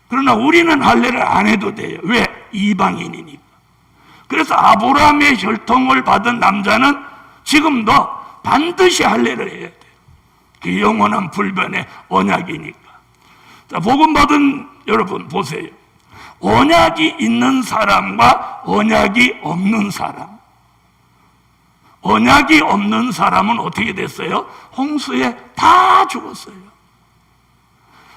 그러나 우리는 할례를 안 해도 돼요. 왜? 이방인이니까. 그래서 아브라함의 혈통을 받은 남자는 지금도 반드시 할례를 해야 돼요. 그 영원한 불변의 언약이니까. 자, 복음 받은 여러분 보세요. 언약이 있는 사람과 언약이 없는 사람. 언약이 없는 사람은 어떻게 됐어요? 홍수에 다 죽었어요.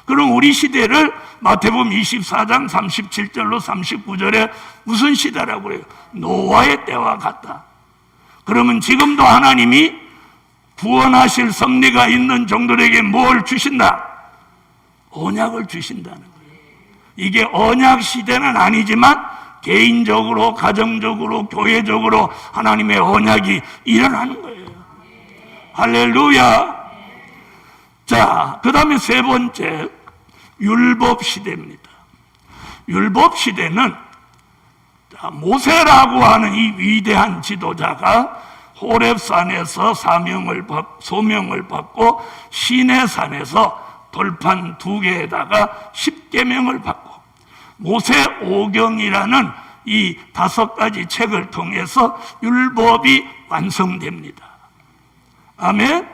그럼 우리 시대를 마태복음 24장 37절로 39절에 무슨 시대라고 그래요? 노아의 때와 같다. 그러면 지금도 하나님이 구원하실 섭리가 있는 종들에게 뭘 주신다? 언약을 주신다는 거예요. 이게 언약 시대는 아니지만 개인적으로, 가정적으로, 교회적으로 하나님의 언약이 일어나는 거예요. 할렐루야. 자, 그 다음에 세 번째, 율법 시대입니다. 율법 시대는 모세라고 하는 이 위대한 지도자가 호렙산에서 소명을 받고 시내산에서 돌판 2개에다가 10계명을 받고 모세오경이라는 이 5가지 책을 통해서 율법이 완성됩니다. 아멘.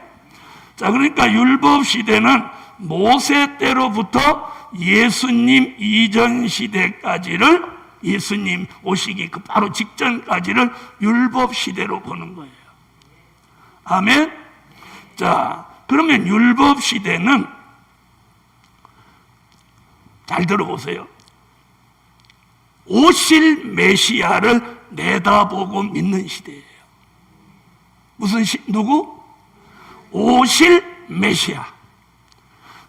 자, 그러니까 율법 시대는 모세 때로부터 예수님 이전 시대까지를, 예수님 오시기 그 바로 직전까지를 율법 시대로 보는 거예요. 아멘. 자, 그러면 율법 시대는 잘 들어보세요. 오실 메시아를 내다보고 믿는 시대예요. 누구? 오실 메시아.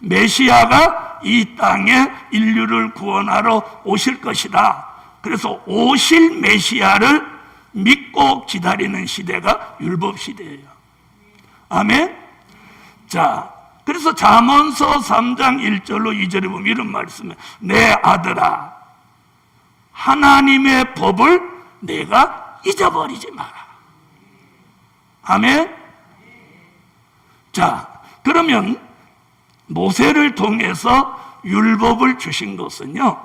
메시아가 이 땅에 인류를 구원하러 오실 것이다. 그래서 오실 메시아를 믿고 기다리는 시대가 율법 시대예요. 아멘? 자, 그래서 잠언서 3장 1절로 2절에 보면 이런 말씀이에요. 내 아들아, 하나님의 법을 내가 잊어버리지 마라. 아멘? 자, 그러면 모세를 통해서 율법을 주신 것은요,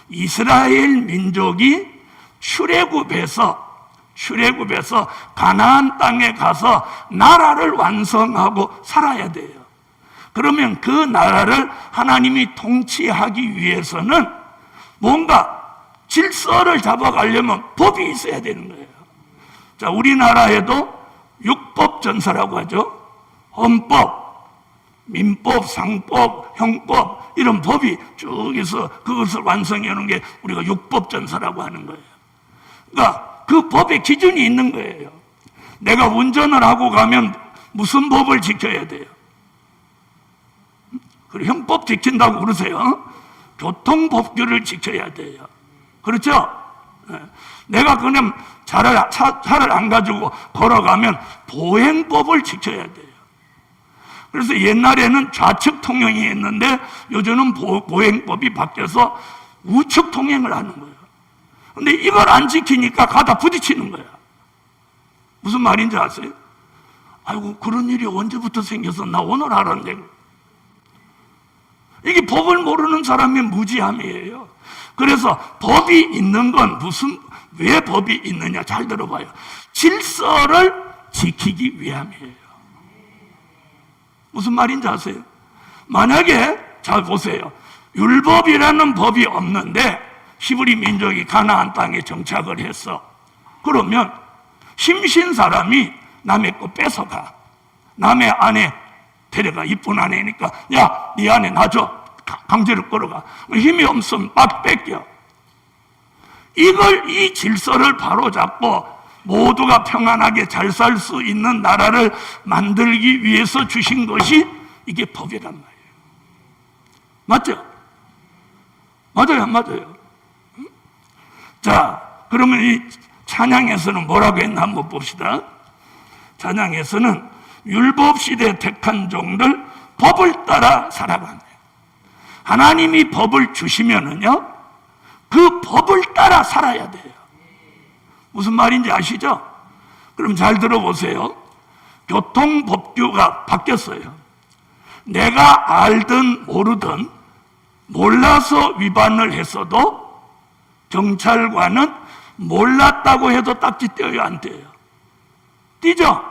이스라엘 민족이 출애굽에서 가나안 땅에 가서 나라를 완성하고 살아야 돼요. 그러면 그 나라를 하나님이 통치하기 위해서는 뭔가 질서를 잡아가려면 법이 있어야 되는 거예요. 자, 우리나라에도 육법전서라고 하죠. 헌법, 민법, 상법, 형법 이런 법이 쭉 있어 그것을 완성해 놓은 게 우리가 육법전서라고 하는 거예요. 그러니까 그 법의 기준이 있는 거예요. 내가 운전을 하고 가면 무슨 법을 지켜야 돼요? 그리고 형법 지킨다고 그러세요. 교통법규를 지켜야 돼요. 그렇죠? 내가 그냥 차를 안 가지고 걸어가면 보행법을 지켜야 돼요. 그래서 옛날에는 좌측 통행이 있는데 요즘은 보행법이 바뀌어서 우측 통행을 하는 거예요. 근데 이걸 안 지키니까 가다 부딪히는 거야. 무슨 말인지 아세요? 아이고, 그런 일이 언제부터 생겨서 나 오늘 알았네. 이게 법을 모르는 사람의 무지함이에요. 그래서 법이 있는 건 왜 법이 있느냐? 잘 들어봐요. 질서를 지키기 위함이에요. 무슨 말인지 아세요? 만약에, 잘 보세요. 율법이라는 법이 없는데 히브리 민족이 가나안 땅에 정착을 했어. 그러면 심신 사람이 남의 거 뺏어가. 남의 아내 데려가. 이쁜 아내니까 야, 네 아내 놔줘. 강제로 끌어가. 힘이 없으면 막 뺏겨. 이 질서를 바로잡고 모두가 평안하게 잘 살 수 있는 나라를 만들기 위해서 주신 것이 이게 법이란 말이에요. 맞죠? 맞아요, 안 맞아요? 자, 그러면 이 찬양에서는 뭐라고 했나 한번 봅시다. 찬양에서는 율법시대 택한 종들 법을 따라 살아간대요. 하나님이 법을 주시면은요, 그 법을 따라 살아야 돼요. 무슨 말인지 아시죠? 그럼 잘 들어보세요. 교통법규가 바뀌었어요. 내가 알든 모르든 몰라서 위반을 했어도 경찰관은 몰랐다고 해도 딱지 떼어요, 안 떼어요? 떼죠?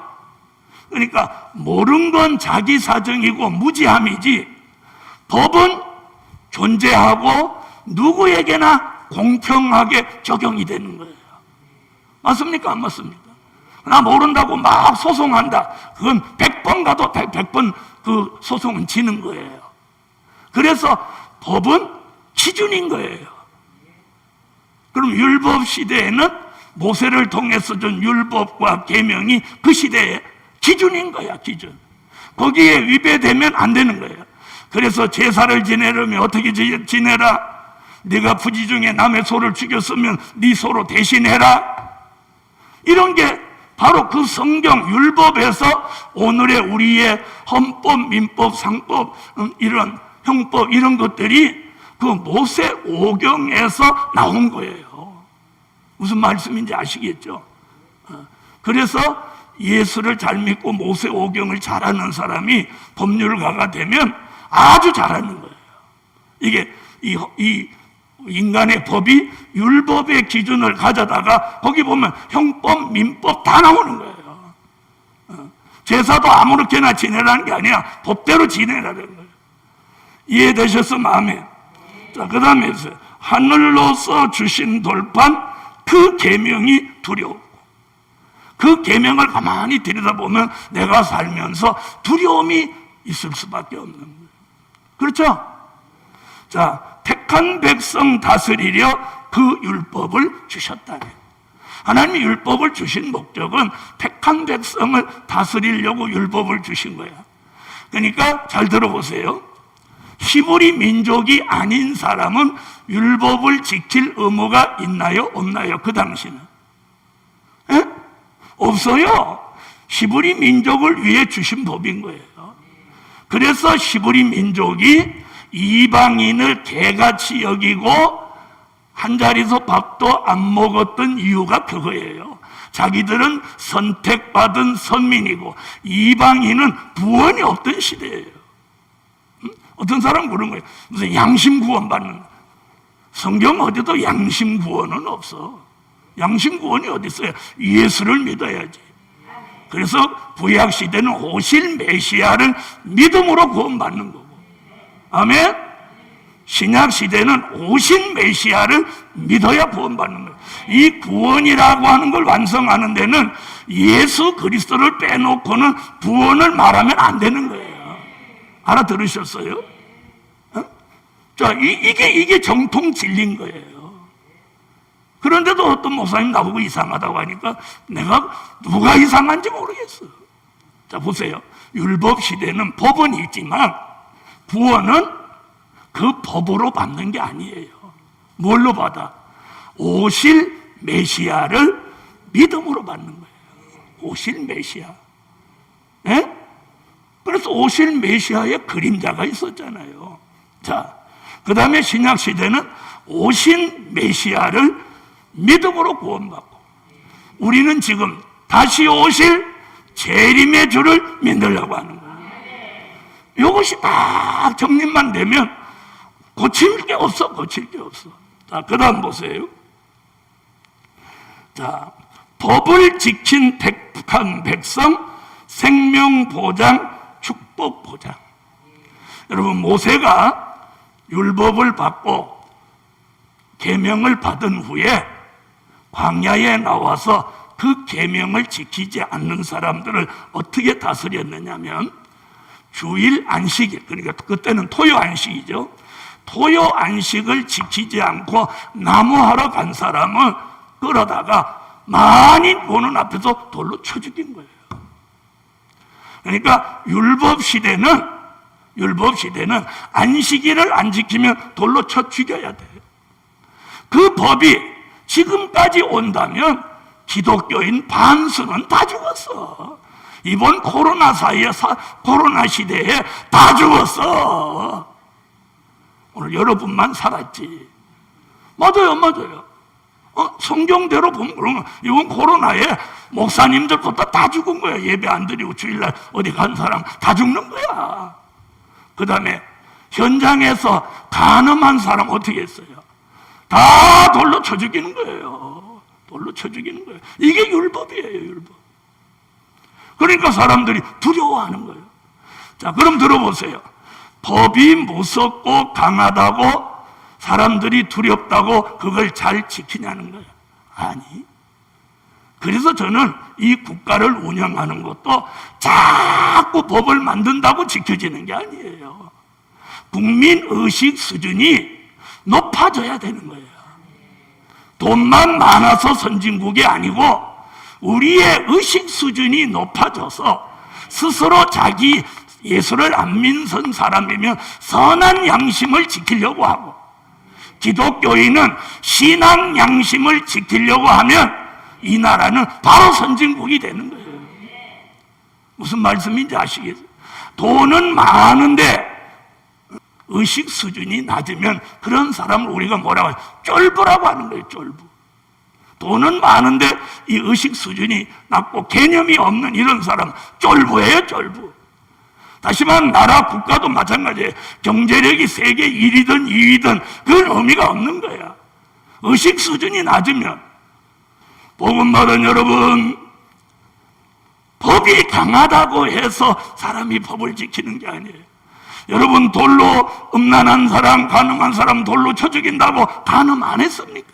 그러니까 모른 건 자기 사정이고 무지함이지, 법은 존재하고 누구에게나 공평하게 적용이 되는 거예요. 맞습니까? 안 맞습니까? 나 모른다고 막 소송한다. 그건 100번 가도 100번 그 소송은 지는 거예요. 그래서 법은 기준인 거예요. 그럼 율법 시대에는 모세를 통해서 준 율법과 계명이 그 시대의 기준인 거야, 기준. 거기에 위배되면 안 되는 거예요. 그래서 제사를 지내려면 어떻게 지내라? 네가 부지 중에 남의 소를 죽였으면 네 소로 대신해라. 이런 게 바로 그 성경 율법에서 오늘의 우리의 헌법, 민법, 상법, 이런 형법 이런 것들이 그 모세 오경에서 나온 거예요. 무슨 말씀인지 아시겠죠? 그래서 예수를 잘 믿고 모세 오경을 잘하는 사람이 법률가가 되면 아주 잘하는 거예요. 이게 이 인간의 법이 율법의 기준을 가져다가 거기 보면 형법, 민법 다 나오는 거예요. 제사도 아무렇게나 지내라는 게 아니야. 법대로 지내라는 거예요. 이해되셔서 마음에. 자, 그 다음에 하늘로서 주신 돌판 그 계명이 두려워. 그 계명을 가만히 들여다보면 내가 살면서 두려움이 있을 수밖에 없는 거예요. 그렇죠? 자, 택한 백성 다스리려 그 율법을 주셨다. 하나님이 율법을 주신 목적은 택한 백성을 다스리려고 율법을 주신 거야. 그러니까 잘 들어보세요. 히브리 민족이 아닌 사람은 율법을 지킬 의무가 있나요? 없나요? 그 당시는? 에? 없어요. 히브리 민족을 위해 주신 법인 거예요. 그래서 히브리 민족이 이방인을 개같이 여기고 한 자리에서 밥도 안 먹었던 이유가 그거예요. 자기들은 선택받은 선민이고 이방인은 구원이 없던 시대예요. 어떤 사람은 그런 거예요. 무슨 양심 구원 받는 거. 성경 어디도 양심 구원은 없어. 양심 구원이 어디 있어요? 예수를 믿어야지. 그래서 구약 시대는 오실 메시아를 믿음으로 구원받는 거고, 아멘. 신약 시대는 오신 메시아를 믿어야 구원받는 거예요. 이 구원이라고 하는 걸 완성하는 데는 예수 그리스도를 빼놓고는 구원을 말하면 안 되는 거예요. 알아들으셨어요? 자, 이게 정통 진리인 거예요. 그런데도 어떤 목사님 나보고 이상하다고 하니까 내가 누가 이상한지 모르겠어. 자, 보세요. 율법 시대는 법은 있지만 구원은 그 법으로 받는 게 아니에요. 뭘로 받아? 오실 메시아를 믿음으로 받는 거예요. 오실 메시아. 예? 그래서 오실 메시아의 그림자가 있었잖아요. 자, 그 다음에 신약 시대는 오신 메시아를 믿음으로 구원받고, 우리는 지금 다시 오실 재림의 주를 믿으려고 하는 거예요. 이것이 딱 정립만 되면 고칠 게 없어. 자, 그 다음 보세요. 자, 법을 지킨 택한 백성, 생명보장, 축복보장. 여러분, 모세가 율법을 받고 계명을 받은 후에 광야에 나와서 그 계명을 지키지 않는 사람들을 어떻게 다스렸느냐면, 주일 안식일, 그러니까 그때는 토요 안식이죠. 토요 안식을 지키지 않고 나무하러 간 사람은 끌어다가 많이 보는 앞에서 돌로 쳐 죽인 거예요. 그러니까 율법 시대는 안식일을 안 지키면 돌로 쳐 죽여야 돼요. 그 법이 지금까지 온다면 기독교인 반수는 다 죽었어. 이번 코로나 시대에 다 죽었어. 오늘 여러분만 살았지. 맞아요. 성경대로 보면 그런 거. 이번 코로나에 목사님들부터 다 죽은 거야. 예배 안 드리고 주일날 어디 간 사람 다 죽는 거야. 그 다음에 현장에서 간음한 사람 어떻게 했어요? 다 돌로 쳐 죽이는 거예요. 돌로 쳐 죽이는 거예요. 이게 율법이에요, 율법. 그러니까 사람들이 두려워하는 거예요. 자, 그럼 들어보세요. 법이 무섭고 강하다고 사람들이 두렵다고 그걸 잘 지키냐는 거예요. 아니. 그래서 저는 이 국가를 운영하는 것도 자꾸 법을 만든다고 지켜지는 게 아니에요. 국민 의식 수준이 높아져야 되는 거예요. 돈만 많아서 선진국이 아니고 우리의 의식 수준이 높아져서 스스로 자기 예수를 안 믿는 사람이면 선한 양심을 지키려고 하고, 기독교인은 신앙 양심을 지키려고 하면 이 나라는 바로 선진국이 되는 거예요. 무슨 말씀인지 아시겠어요? 돈은 많은데 의식 수준이 낮으면 그런 사람을 우리가 뭐라고 해요? 쫄부라고 하는 거예요. 쫄부. 돈은 많은데 이 의식 수준이 낮고 개념이 없는 이런 사람 쫄부예요. 쫄부. 다시 말하면 나라 국가도 마찬가지예요. 경제력이 세계 1위든 2위든 그건 의미가 없는 거야. 의식 수준이 낮으면. 복음 받은 여러분, 법이 강하다고 해서 사람이 법을 지키는 게 아니에요. 여러분, 돌로 음란한 사람, 간음한 사람 돌로 쳐 죽인다고 간음 안 했습니까?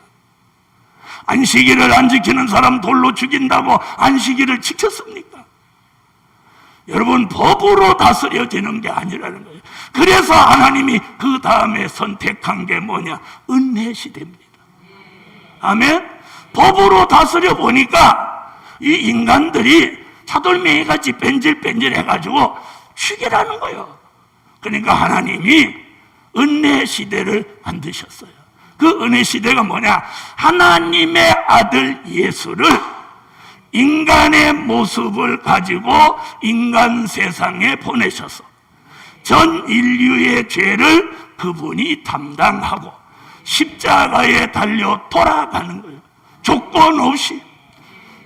안식일을 안 지키는 사람 돌로 죽인다고 안식일을 지켰습니까? 여러분, 법으로 다스려지는 게 아니라는 거예요. 그래서 하나님이 그 다음에 선택한 게 뭐냐? 은혜 시대입니다. 아멘? 법으로 다스려 보니까 이 인간들이 차돌맹이같이 뺀질뺀질 해가지고 죽이라는 거예요. 그러니까 하나님이 은혜 시대를 만드셨어요. 그 은혜 시대가 뭐냐? 하나님의 아들 예수를 인간의 모습을 가지고 인간 세상에 보내셔서 전 인류의 죄를 그분이 담당하고 십자가에 달려 돌아가는 거예요. 조건 없이.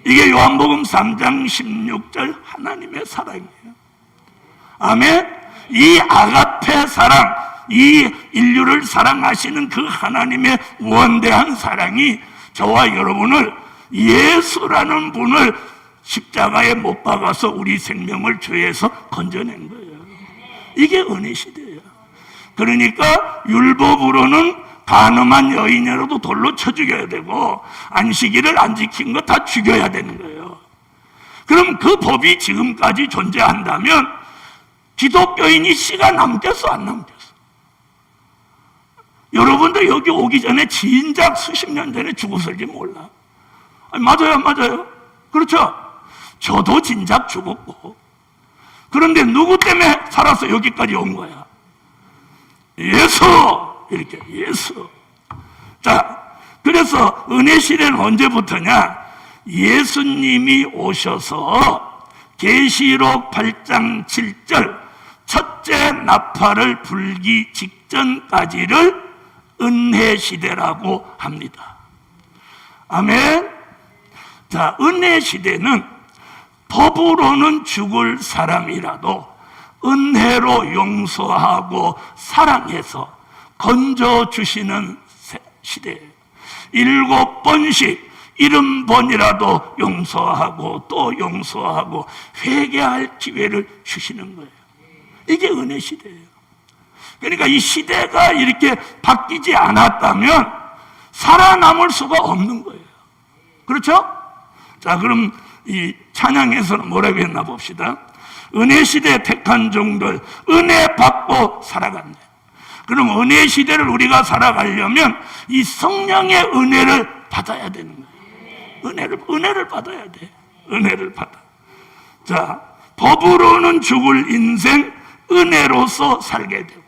이게 요한복음 3장 16절 하나님의 사랑이에요. 아멘. 이 아가페 사랑, 이 인류를 사랑하시는 그 하나님의 원대한 사랑이 저와 여러분을 예수라는 분을 십자가에 못 박아서 우리 생명을 죄에서 건져낸 거예요. 이게 은혜 시대예요. 그러니까 율법으로는 간음한 여인이라도 돌로 쳐 죽여야 되고 안식일을 안 지킨 거 다 죽여야 되는 거예요. 그럼 그 법이 지금까지 존재한다면 기독교인이 씨가 남겠어 안 남겠어? 여러분도 여기 오기 전에 진작 수십 년 전에 죽었을지 몰라. 아니, 맞아요. 그렇죠? 저도 진작 죽었고. 그런데 누구 때문에 살아서 여기까지 온 거야? 예수! 이렇게 예수. 자, 그래서 은혜 시대는 언제부터냐? 예수님이 오셔서 계시록 8장 7절 첫째 나팔을 불기 직전까지를 은혜 시대라고 합니다. 아멘. 자, 은혜 시대는 법으로는 죽을 사람이라도 은혜로 용서하고 사랑해서 건져주시는 시대예요. 7번씩 70번이라도 용서하고 또 용서하고 회개할 기회를 주시는 거예요. 이게 은혜 시대예요. 그러니까 이 시대가 이렇게 바뀌지 않았다면 살아남을 수가 없는 거예요. 그렇죠? 자, 그럼 이 찬양에서는 뭐라고 했나 봅시다. 은혜 시대에 택한 종들 은혜 받고 살아간대. 그럼 은혜 시대를 우리가 살아가려면 이 성령의 은혜를 받아야 되는 거예요. 은혜를 받아야 돼. 은혜를 받아. 자, 법으로는 죽을 인생 은혜로서 살게 되고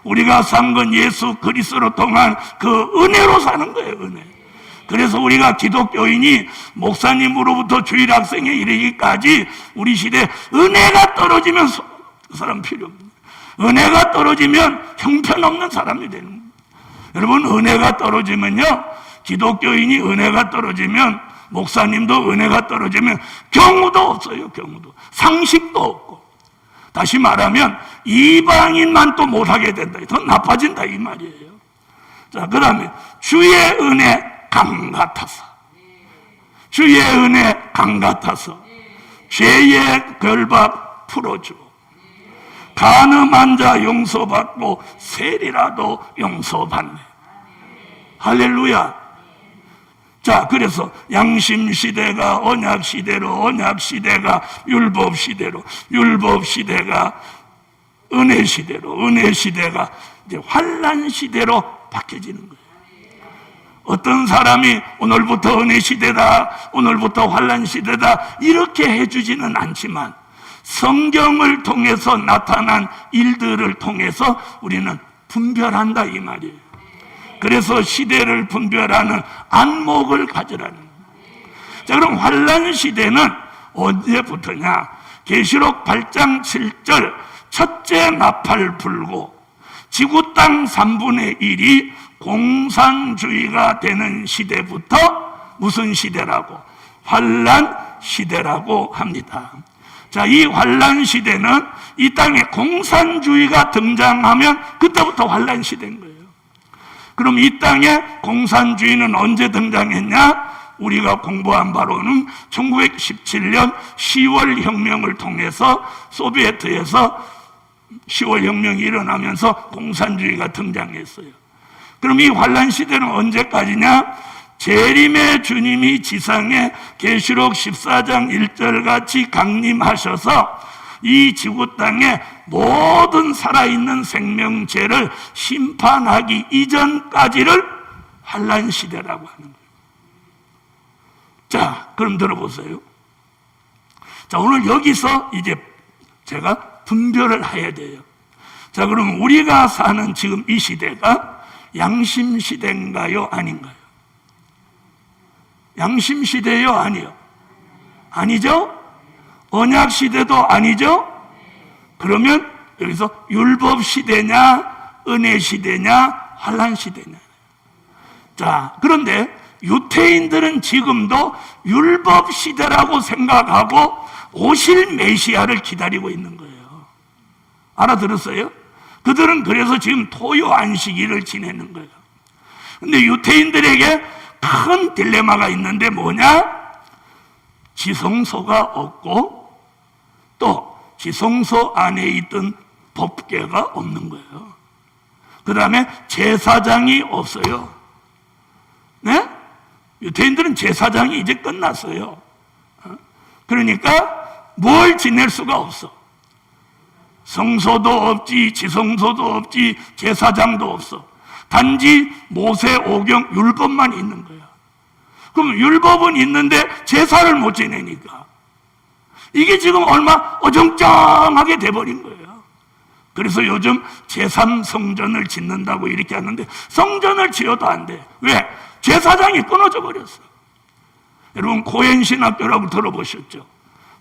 우리가 산 건 예수 그리스도로 통한 그 은혜로 사는 거예요. 은혜. 그래서 우리가 기독교인이 목사님으로부터 주일학생에 이르기까지 우리 시대에 은혜가 떨어지면 그 사람 필요 없는 거예요. 은혜가 떨어지면 형편없는 사람이 되는 거예요. 여러분, 은혜가 떨어지면요, 기독교인이 은혜가 떨어지면, 목사님도 은혜가 떨어지면 경우도 없어요. 경우도. 상식도 없고. 다시 말하면 이방인만 또 못하게 된다. 더 나빠진다 이 말이에요. 자, 그 다음에 주의 은혜 강 같아서, 주의 은혜 강 같아서 죄의 결박 풀어주고 간음한 자 용서받고 세리라도 용서받네. 할렐루야. 자, 그래서 양심시대가 언약시대로, 언약시대가 율법시대로, 율법시대가 은혜시대로, 은혜시대가 이제 환란시대로 바뀌어지는 거예요. 어떤 사람이 오늘부터 은혜시대다, 오늘부터 환란시대다 이렇게 해주지는 않지만 성경을 통해서 나타난 일들을 통해서 우리는 분별한다 이 말이에요. 그래서 시대를 분별하는 안목을 가지라는 거예요. 자, 그럼 환란 시대는 언제부터냐? 계시록 8장 7절 첫째 나팔 불고 지구 땅 3분의 1이 공산주의가 되는 시대부터 무슨 시대라고? 환란 시대라고 합니다. 자, 이 환란 시대는 이 땅에 공산주의가 등장하면 그때부터 환란 시대인 거예요. 그럼 이 땅에 공산주의는 언제 등장했냐? 우리가 공부한 바로는 1917년 10월 혁명을 통해서 소비에트에서 10월 혁명이 일어나면서 공산주의가 등장했어요. 그럼 이 환란 시대는 언제까지냐? 재림의 주님이 지상에 계시록 14장 1절 같이 강림하셔서 이 지구 땅에 모든 살아있는 생명체를 심판하기 이전까지를 환란 시대라고 하는 거예요. 자, 그럼 들어보세요. 자, 오늘 여기서 이제 제가 분별을 해야 돼요. 자, 그럼 우리가 사는 지금 이 시대가 양심 시대인가요? 아닌가요? 양심 시대요? 아니요? 아니죠? 언약 시대도 아니죠? 그러면 여기서 율법 시대냐, 은혜 시대냐, 환란 시대냐. 자, 그런데 유태인들은 지금도 율법 시대라고 생각하고 오실 메시아를 기다리고 있는 거예요. 알아들었어요? 그들은 그래서 지금 토요 안식일을 지내는 거예요. 근데 유태인들에게 큰 딜레마가 있는데 뭐냐? 지성소가 없고 또 지성소 안에 있던 법궤가 없는 거예요. 그 다음에 제사장이 없어요. 네? 유태인들은 제사장이 이제 끝났어요. 그러니까 뭘 지낼 수가 없어. 성소도 없지, 지성소도 없지, 제사장도 없어. 단지 모세 오경 율법만 있는 거야. 그럼 율법은 있는데 제사를 못 지내니까 이게 지금 얼마 어정쩡하게 돼버린 거예요. 그래서 요즘 제3성전을 짓는다고 이렇게 하는데 성전을 지어도 안 돼. 왜? 제사장이 끊어져 버렸어. 여러분 코헨 신학교라고 들어보셨죠?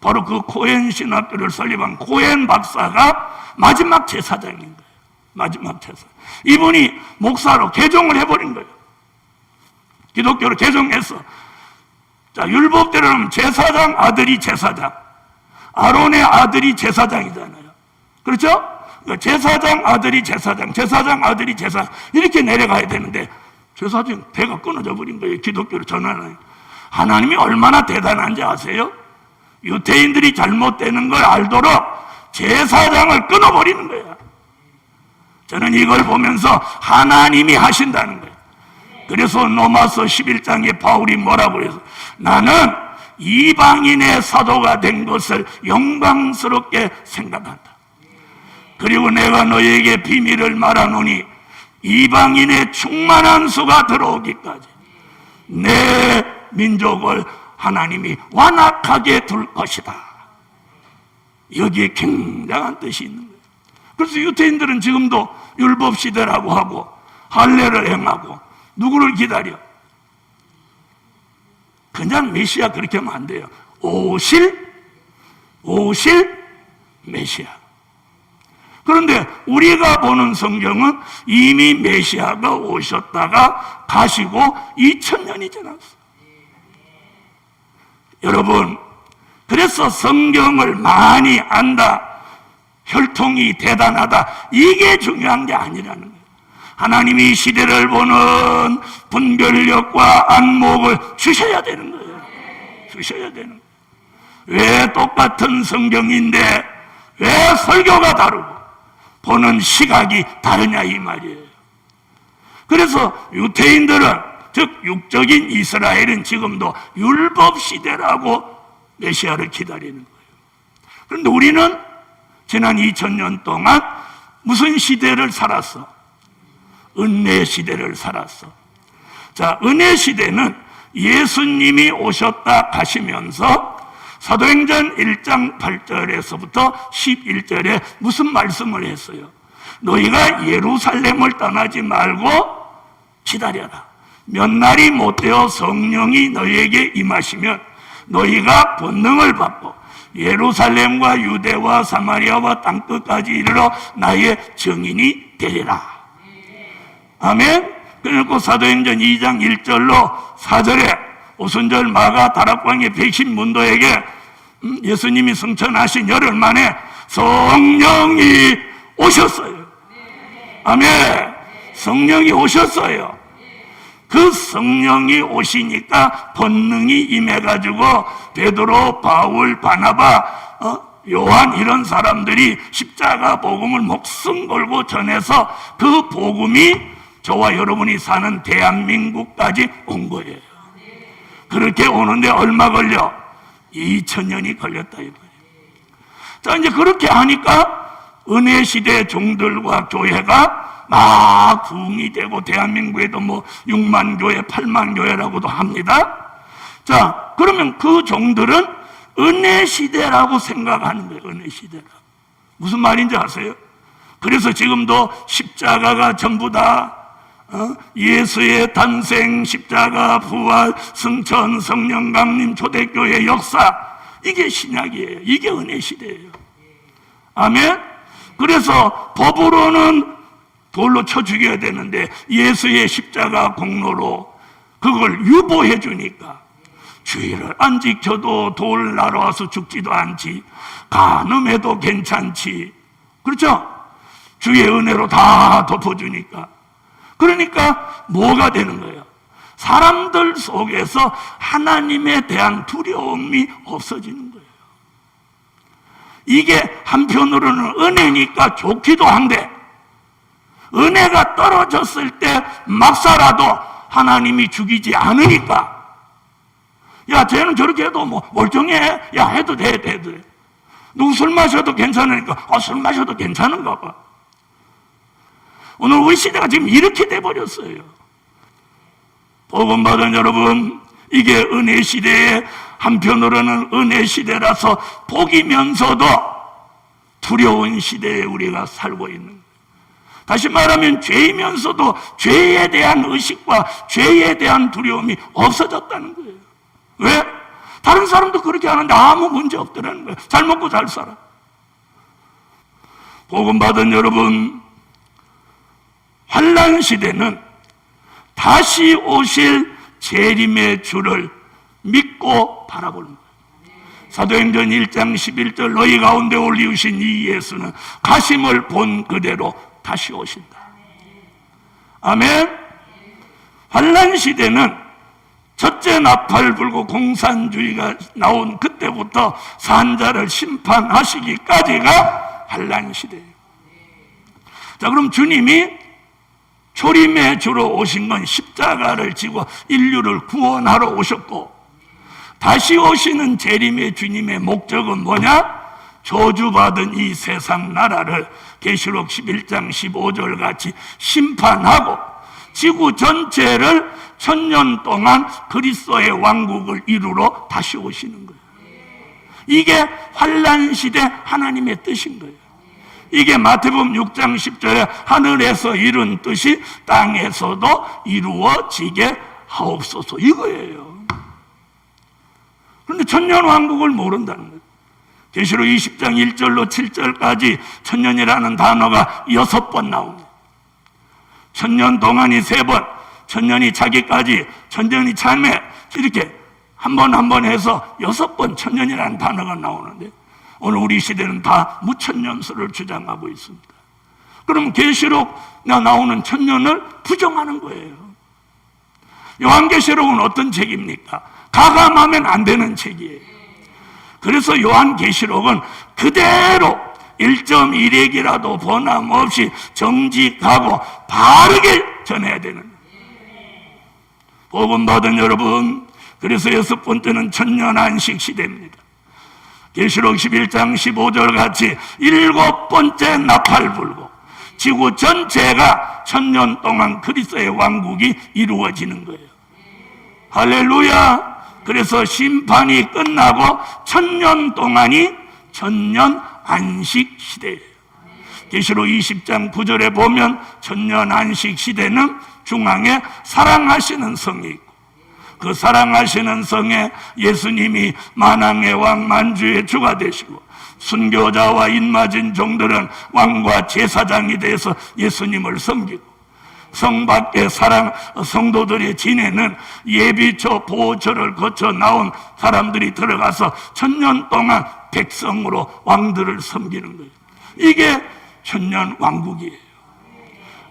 바로 그 코헨 신학교를 설립한 코헨 박사가 마지막 제사장인 거예요. 마지막 제사. 이분이 목사로 개종을 해버린 거예요. 기독교로 개종해서. 자, 율법대로 하면 제사장 아들이 제사장, 아론의 아들이 제사장이잖아요. 그렇죠? 제사장 아들이 제사장, 제사장 아들이 제사장 이렇게 내려가야 되는데 제사장 배가 끊어져 버린 거예요. 기독교로 전환하는. 하나님이 얼마나 대단한지 아세요? 유태인들이 잘못되는 걸 알도록 제사장을 끊어버리는 거예요. 저는 이걸 보면서 하나님이 하신다는 거예요. 그래서 로마서 11장에 바울이 뭐라고 그래서 나는 이방인의 사도가 된 것을 영광스럽게 생각한다. 그리고 내가 너에게 비밀을 말하노니 이방인의 충만한 수가 들어오기까지 내 민족을 하나님이 완악하게 둘 것이다. 여기에 굉장한 뜻이 있는 거예요. 그래서 유태인들은 지금도 율법 시대라고 하고 할례를 행하고 누구를 기다려? 그냥 메시아 그렇게 하면 안 돼요. 오실 메시아. 그런데 우리가 보는 성경은 이미 메시아가 오셨다가 가시고 2000년이 지났어요. 여러분, 그래서 성경을 많이 안다, 혈통이 대단하다, 이게 중요한 게 아니라는 거예요. 하나님이 시대를 보는 분별력과 안목을 주셔야 되는 거예요. 주셔야 되는 거예요. 왜 똑같은 성경인데 왜 설교가 다르고 보는 시각이 다르냐 이 말이에요. 그래서 유태인들은 즉 육적인 이스라엘은 지금도 율법 시대라고 메시아를 기다리는 거예요. 그런데 우리는 지난 2000년 동안 무슨 시대를 살았어? 은혜 시대를 살았어. 자, 은혜 시대는 예수님이 오셨다 가시면서 사도행전 1장 8절에서부터 11절에 무슨 말씀을 했어요? 너희가 예루살렘을 떠나지 말고 기다려라. 몇 날이 못되어 성령이 너희에게 임하시면 너희가 권능을 받고 예루살렘과 유대와 사마리아와 땅끝까지 이르러 나의 증인이 되리라. 아멘. 그리고 사도행전 2장 1절로 4절에 오순절 마가 다락방의 백신 문도에게 예수님이 승천하신 열흘 만에 성령이 오셨어요. 아멘. 성령이 오셨어요. 그 성령이 오시니까 본능이 임해가지고 베드로, 바울, 바나바, 요한 이런 사람들이 십자가 복음을 목숨 걸고 전해서 그 복음이 저와 여러분이 사는 대한민국까지 온 거예요. 그렇게 오는데 얼마 걸려? 2000년이 걸렸다 이거예요. 자, 이제 그렇게 하니까 은혜 시대 종들과 교회가 막 부흥이 되고 대한민국에도 뭐 6만 교회, 8만 교회라고도 합니다. 자, 그러면 그 종들은 은혜 시대라고 생각하는 거예요. 은혜 시대라고. 무슨 말인지 아세요? 그래서 지금도 십자가가 전부다. 예수의 탄생, 십자가, 부활, 승천, 성령 강림, 초대교회 역사 이게 신약이에요. 이게 은혜 시대예요. 아멘. 그래서 법으로는 돌로 쳐 죽여야 되는데 예수의 십자가 공로로 그걸 유보해 주니까 주의를 안 지켜도 돌 날아와서 죽지도 않지, 간음해도 괜찮지. 그렇죠? 주의 은혜로 다 덮어주니까. 그러니까 뭐가 되는 거예요? 사람들 속에서 하나님에 대한 두려움이 없어지는 거예요. 이게 한편으로는 은혜니까 좋기도 한데, 은혜가 떨어졌을 때 막 살아도 하나님이 죽이지 않으니까, 야 쟤는 저렇게 해도 뭐 멀쩡해, 야 해도 돼, 해도 돼. 누구 술 마셔도 괜찮으니까 술 마셔도 괜찮은가 봐. 오늘 우리 시대가 지금 이렇게 돼버렸어요. 복음 받은 여러분, 이게 은혜 시대에, 한편으로는 은혜 시대라서 복이면서도 두려운 시대에 우리가 살고 있는 거예요. 다시 말하면 죄이면서도 죄에 대한 의식과 죄에 대한 두려움이 없어졌다는 거예요. 왜? 다른 사람도 그렇게 하는데 아무 문제 없더라는 거예요. 잘 먹고 잘 살아. 복음 받은 여러분, 환난 시대는 다시 오실 재림의 주를 믿고 바라보는 거예요. 사도행전 1장 11절, 너희 가운데 올리우신 이 예수는 가심을 본 그대로 다시 오신다. 아멘. 환난 시대는 첫째 나팔 불고 공산주의가 나온 그때부터 산자를 심판하시기까지가 환난 시대예요. 자, 그럼 주님이 초림의 주로 오신 건 십자가를 지고 인류를 구원하러 오셨고, 다시 오시는 재림의 주님의 목적은 뭐냐? 저주받은 이 세상 나라를 계시록 11장 15절 같이 심판하고 지구 전체를 1000년 동안 그리스도의 왕국을 이루러 다시 오시는 거예요. 이게 환난 시대 하나님의 뜻인 거예요. 이게 마태복음 6장 10절에 하늘에서 이룬 뜻이 땅에서도 이루어지게 하옵소서, 이거예요. 그런데 천년 왕국을 모른다는 거예요. 계시록 20장 1절로 7절까지 천년이라는 단어가 6번 나옵니다. 천년 동안이 3번, 천년이 차기까지, 천년이 참에, 이렇게 한 번 한 번 해서 6번 천년이라는 단어가 나오는데, 오늘 우리 시대는 다 무천년설을 주장하고 있습니다. 그럼 계시록에 나오는 천년을 부정하는 거예요. 요한계시록은 어떤 책입니까? 가감하면 안 되는 책이에요. 그래서 요한계시록은 그대로 1.1핵이라도 번함없이 정직하고 바르게 전해야 되는 거예요. 복음 받은 여러분, 그래서 6번째는 천년 안식 시대입니다. 계시록 11장 15절 같이 7번째 나팔 불고 지구 전체가 1000년 동안 그리스도의 왕국이 이루어지는 거예요. 할렐루야. 그래서 심판이 끝나고 1000년 동안이 천년 안식 시대예요. 계시록 20장 9절에 보면 천년 안식 시대는 중앙에 사랑하시는 성이 있고, 그 사랑하시는 성에 예수님이 만왕의 왕 만주의 주가 되시고, 순교자와 인맞은 종들은 왕과 제사장이 돼서 예수님을 섬기고, 성 밖에 성도들이 지내는 예비처 보호처를 거쳐 나온 사람들이 들어가서 1000년 동안 백성으로 왕들을 섬기는 거예요. 이게 천년 왕국이에요.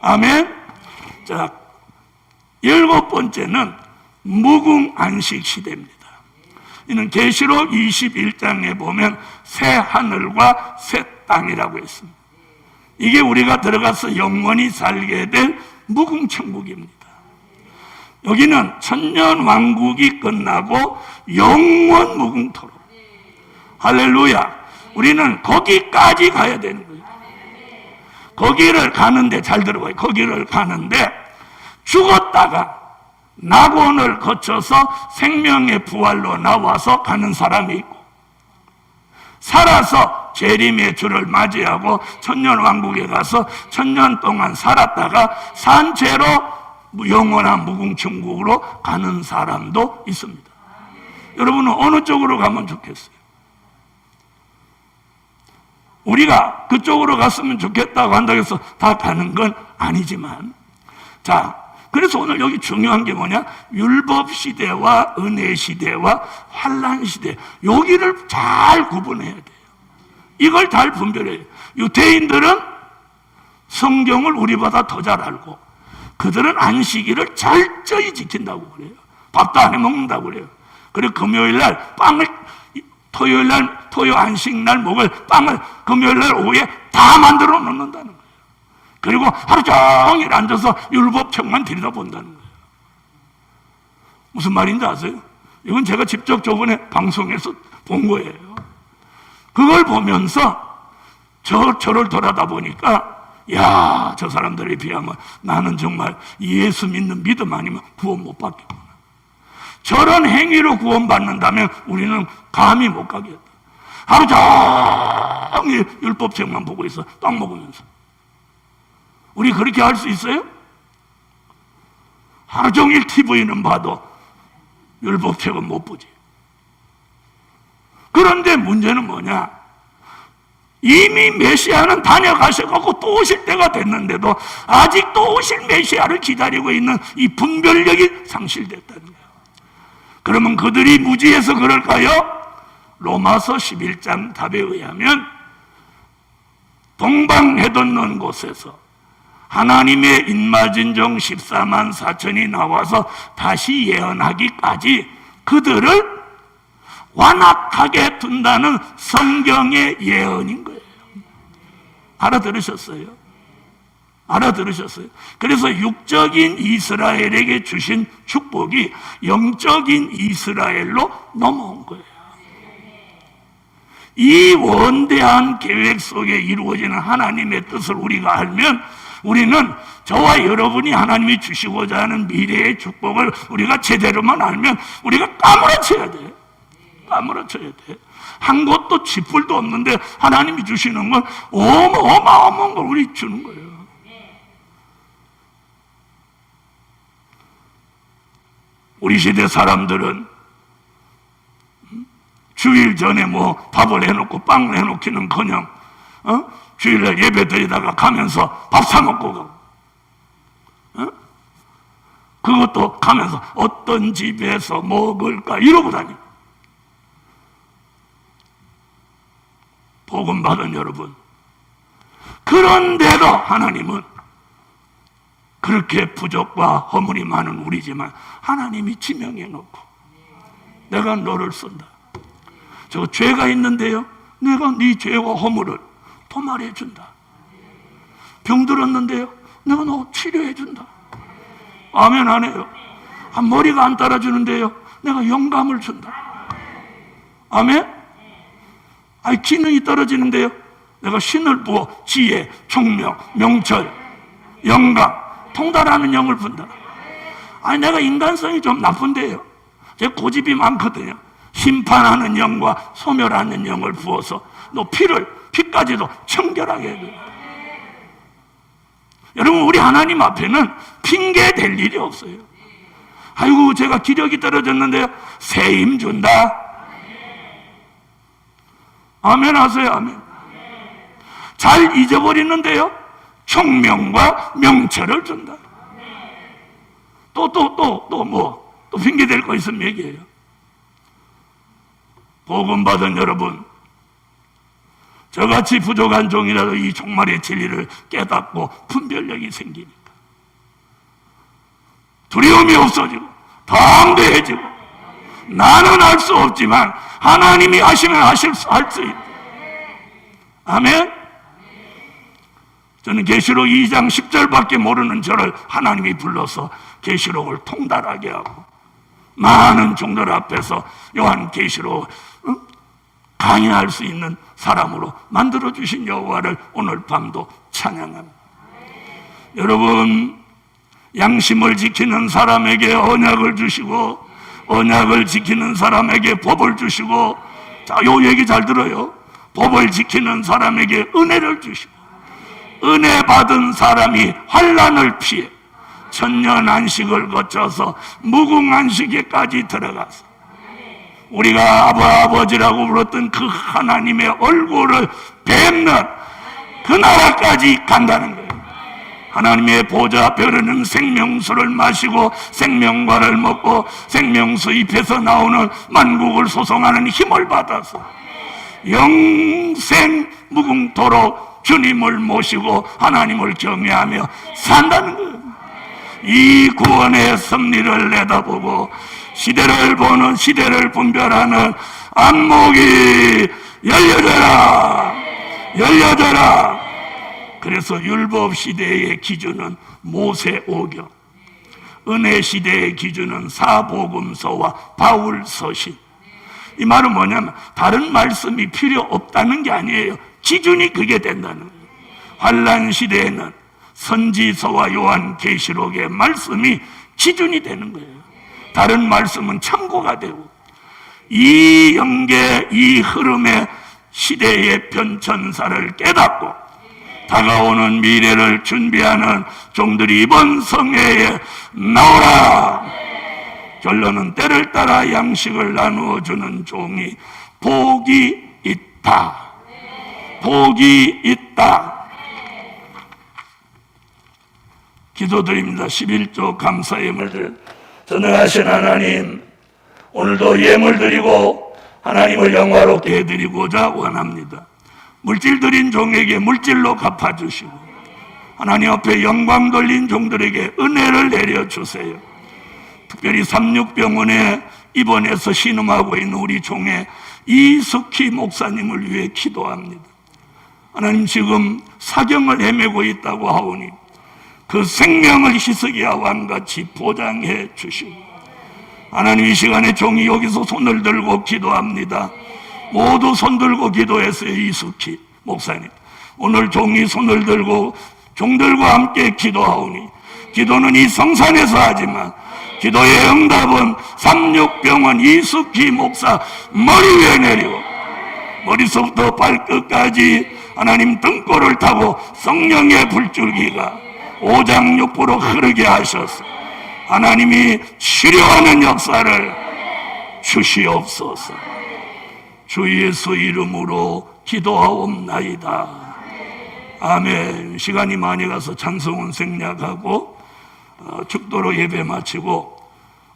아멘. 자, 7번째는 무궁 안식 시대입니다. 이는 계시록 21장에 보면 새 하늘과 새 땅이라고 했습니다. 이게 우리가 들어가서 영원히 살게 될 무궁천국입니다. 여기는 천년 왕국이 끝나고 영원 무궁토록. 할렐루야. 우리는 거기까지 가야 되는 거예요. 거기를 가는데, 잘 들어봐요. 거기를 가는데 죽었다가 낙원을 거쳐서 생명의 부활로 나와서 가는 사람이 있고, 살아서 재림의 주를 맞이하고 천년 왕국에 가서 1000년 동안 살았다가 산 채로 영원한 무궁천국으로 가는 사람도 있습니다. 여러분은 어느 쪽으로 가면 좋겠어요? 우리가 그쪽으로 갔으면 좋겠다고 한다고 해서 다 가는 건 아니지만, 자, 그래서 오늘 여기 중요한 게 뭐냐? 율법 시대와 은혜 시대와 환란 시대, 여기를 잘 구분해야 돼요. 이걸 잘 분별해야 돼요. 유대인들은 성경을 우리보다 더 잘 알고, 그들은 안식일을 철저히 지킨다고 그래요. 밥도 안 해 먹는다고 그래요. 그리고 금요일 날 빵을, 토요일 날, 토요 안식 날 먹을 빵을 금요일 날 오후에 다 만들어 놓는다는 거예요. 그리고 하루 종일 앉아서 율법책만 들여다본다는 거예요. 무슨 말인지 아세요? 이건 제가 직접 저번에 방송에서 본 거예요. 그걸 보면서 저를 돌아다 보니까, 야, 저 사람들에 비하면 나는 정말 예수 믿는 믿음 아니면 구원 못 받겠구나. 저런 행위로 구원받는다면 우리는 감히 못 가겠다. 하루 종일 율법책만 보고 있어, 떡 먹으면서. 우리 그렇게 할 수 있어요? 하루 종일 TV는 봐도 율법책은 못 보지. 그런데 문제는 뭐냐? 이미 메시아는 다녀가셔가고 또 오실 때가 됐는데도 아직도 오실 메시아를 기다리고 있는 이 분별력이 상실됐다는 거예요. 그러면 그들이 무지해서 그럴까요? 로마서 11장 답에 의하면 동방해돋는 곳에서 하나님의 인마진정 14만 4천이 나와서 다시 예언하기까지 그들을 완악하게 둔다는 성경의 예언인 거예요. 알아들으셨어요? 알아들으셨어요? 그래서 육적인 이스라엘에게 주신 축복이 영적인 이스라엘로 넘어온 거예요. 이 원대한 계획 속에 이루어지는 하나님의 뜻을 우리가 알면, 우리는 저와 여러분이 하나님이 주시고자 하는 미래의 축복을 우리가 제대로만 알면 우리가 까무러쳐야 돼요. 까무러쳐야 돼. 한 곳도 쥐뿔도 없는데 하나님이 주시는 건 어마어마한 걸 우리 주는 거예요. 우리 시대 사람들은 주일 전에 뭐 밥을 해놓고 빵을 해놓기는커녕 주일날 예배 드리다가 가면서 밥 사 먹고 가고, 그것도 가면서 어떤 집에서 먹을까 이러고 다니고. 복음 받은 여러분, 그런데도 하나님은 그렇게 부족과 허물이 많은 우리지만 하나님이 지명해 놓고 내가 너를 쓴다. 저 죄가 있는데요, 내가 네 죄와 허물을 도말해 준다. 병 들었는데요, 내가 너 치료해 준다. 아멘 안 해요? 머리가 안 따라주는데요, 내가 영감을 준다. 아멘? 기능이 떨어지는데요, 내가 신을 부어 지혜, 총명, 명철, 영감, 통달하는 영을 분다. 내가 인간성이 좀 나쁜데요, 제 고집이 많거든요. 심판하는 영과 소멸하는 영을 부어서 너 피까지도 청결하게 해줘요. 여러분, 우리 하나님 앞에는 핑계 댈 일이 없어요. 아이고, 제가 기력이 떨어졌는데요, 새 힘 준다. 아멘 하세요. 아멘. 잘 잊어버리는데요, 총명과 명철을 준다. 또 핑계 댈 거 있으면 얘기해요. 복음 받은 여러분, 저같이 부족한 종이라도 이 종말의 진리를 깨닫고 분별력이 생기니까 두려움이 없어지고 담대해지고, 나는 할 수 없지만 하나님이 하시면 할 수 있다. 아멘. 저는 계시록 2장 10절밖에 모르는 저를 하나님이 불러서 계시록을 통달하게 하고 많은 종들 앞에서 요한 계시록 강의할 수 있는 사람으로 만들어주신 여호와를 오늘 밤도 찬양합니다. 여러분, 양심을 지키는 사람에게 언약을 주시고, 언약을 지키는 사람에게 법을 주시고, 자, 요 얘기 잘 들어요. 법을 지키는 사람에게 은혜를 주시고, 은혜 받은 사람이 환난을 피해 천년 안식을 거쳐서 무궁 안식에까지 들어가서 우리가 아버지라고 불렀던 그 하나님의 얼굴을 뵙는 그 나라까지 간다는 거예요. 하나님의 보좌 앞에 흐르는 생명수를 마시고 생명과를 먹고 생명수 잎에서 나오는 만국을 소송하는 힘을 받아서 영생 무궁토록 주님을 모시고 하나님을 경외하며 산다는 거예요. 이 구원의 섭리를 내다보고 시대를 보는, 시대를 분별하는 안목이 열려져라, 열려져라. 그래서 율법 시대의 기준은 모세오경, 은혜 시대의 기준은 사복음서와 바울서신. 이 말은 뭐냐면 다른 말씀이 필요 없다는 게 아니에요. 기준이 그게 된다는 거예요. 환란 시대에는 선지서와 요한계시록의 말씀이 기준이 되는 거예요. 다른 말씀은 참고가 되고, 이 연계, 이 흐름의 시대의 변천사를 깨닫고 다가오는 미래를 준비하는 종들이 이번 성회에 나오라. 결론은 때를 따라 양식을 나누어 주는 종이 복이 있다. 복이 있다. 기도드립니다. 11조 감사 예물들 전능하신 하나님, 오늘도 예물 드리고 하나님을 영화롭게 해드리고자 원합니다. 물질 드린 종에게 물질로 갚아주시고 하나님 앞에 영광 돌린 종들에게 은혜를 내려주세요. 특별히 삼육병원에 입원해서 신음하고 있는 우리 종의 이숙희 목사님을 위해 기도합니다. 하나님, 지금 사경을 헤매고 있다고 하오니 그 생명을 히스기야 왕같이 보장해 주시고, 하나님, 이 시간에 종이 여기서 손을 들고 기도합니다. 모두 손 들고 기도했어요. 이숙희 목사님, 오늘 종이 손을 들고 종들과 함께 기도하오니 기도는 이 성산에서 하지만 기도의 응답은 삼육병원 이숙희 목사 머리 위에 내리고 머리서부터 발끝까지 하나님 등골을 타고 성령의 불줄기가 오장육부로 흐르게 하셔서 하나님이 치료하는 역사를 주시옵소서. 주 예수 이름으로 기도하옵나이다. 아멘. 시간이 많이 가서 찬송은 생략하고 축도로 예배 마치고,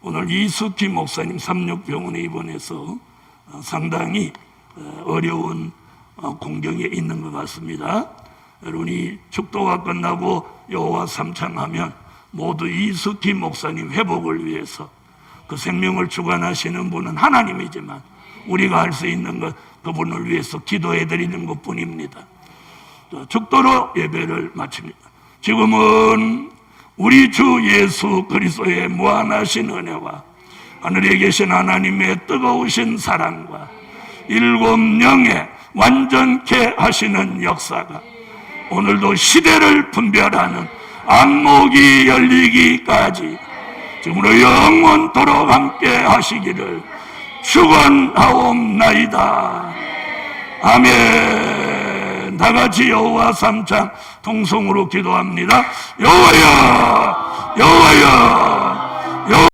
오늘 이숙희 목사님 삼육병원에 입원해서 상당히 어려운 공경에 있는 것 같습니다. 여러분이 축도가 끝나고 여호와 삼창하면 모두 이숙희 목사님 회복을 위해서, 그 생명을 주관하시는 분은 하나님이지만 우리가 할 수 있는 것, 그분을 위해서 기도해 드리는 것 뿐입니다. 축도로 예배를 마칩니다. 지금은 우리 주 예수 그리스도의 무한하신 은혜와 하늘에 계신 하나님의 뜨거우신 사랑과 일곱 영의 완전케 하시는 역사가 오늘도 시대를 분별하는 안목이 열리기까지 지금으로 영원토록 함께 하시기를 축원하옵나이다. 아멘. 다같이 여호와 삼창 통성으로 기도합니다. 여호와여, 여호와여.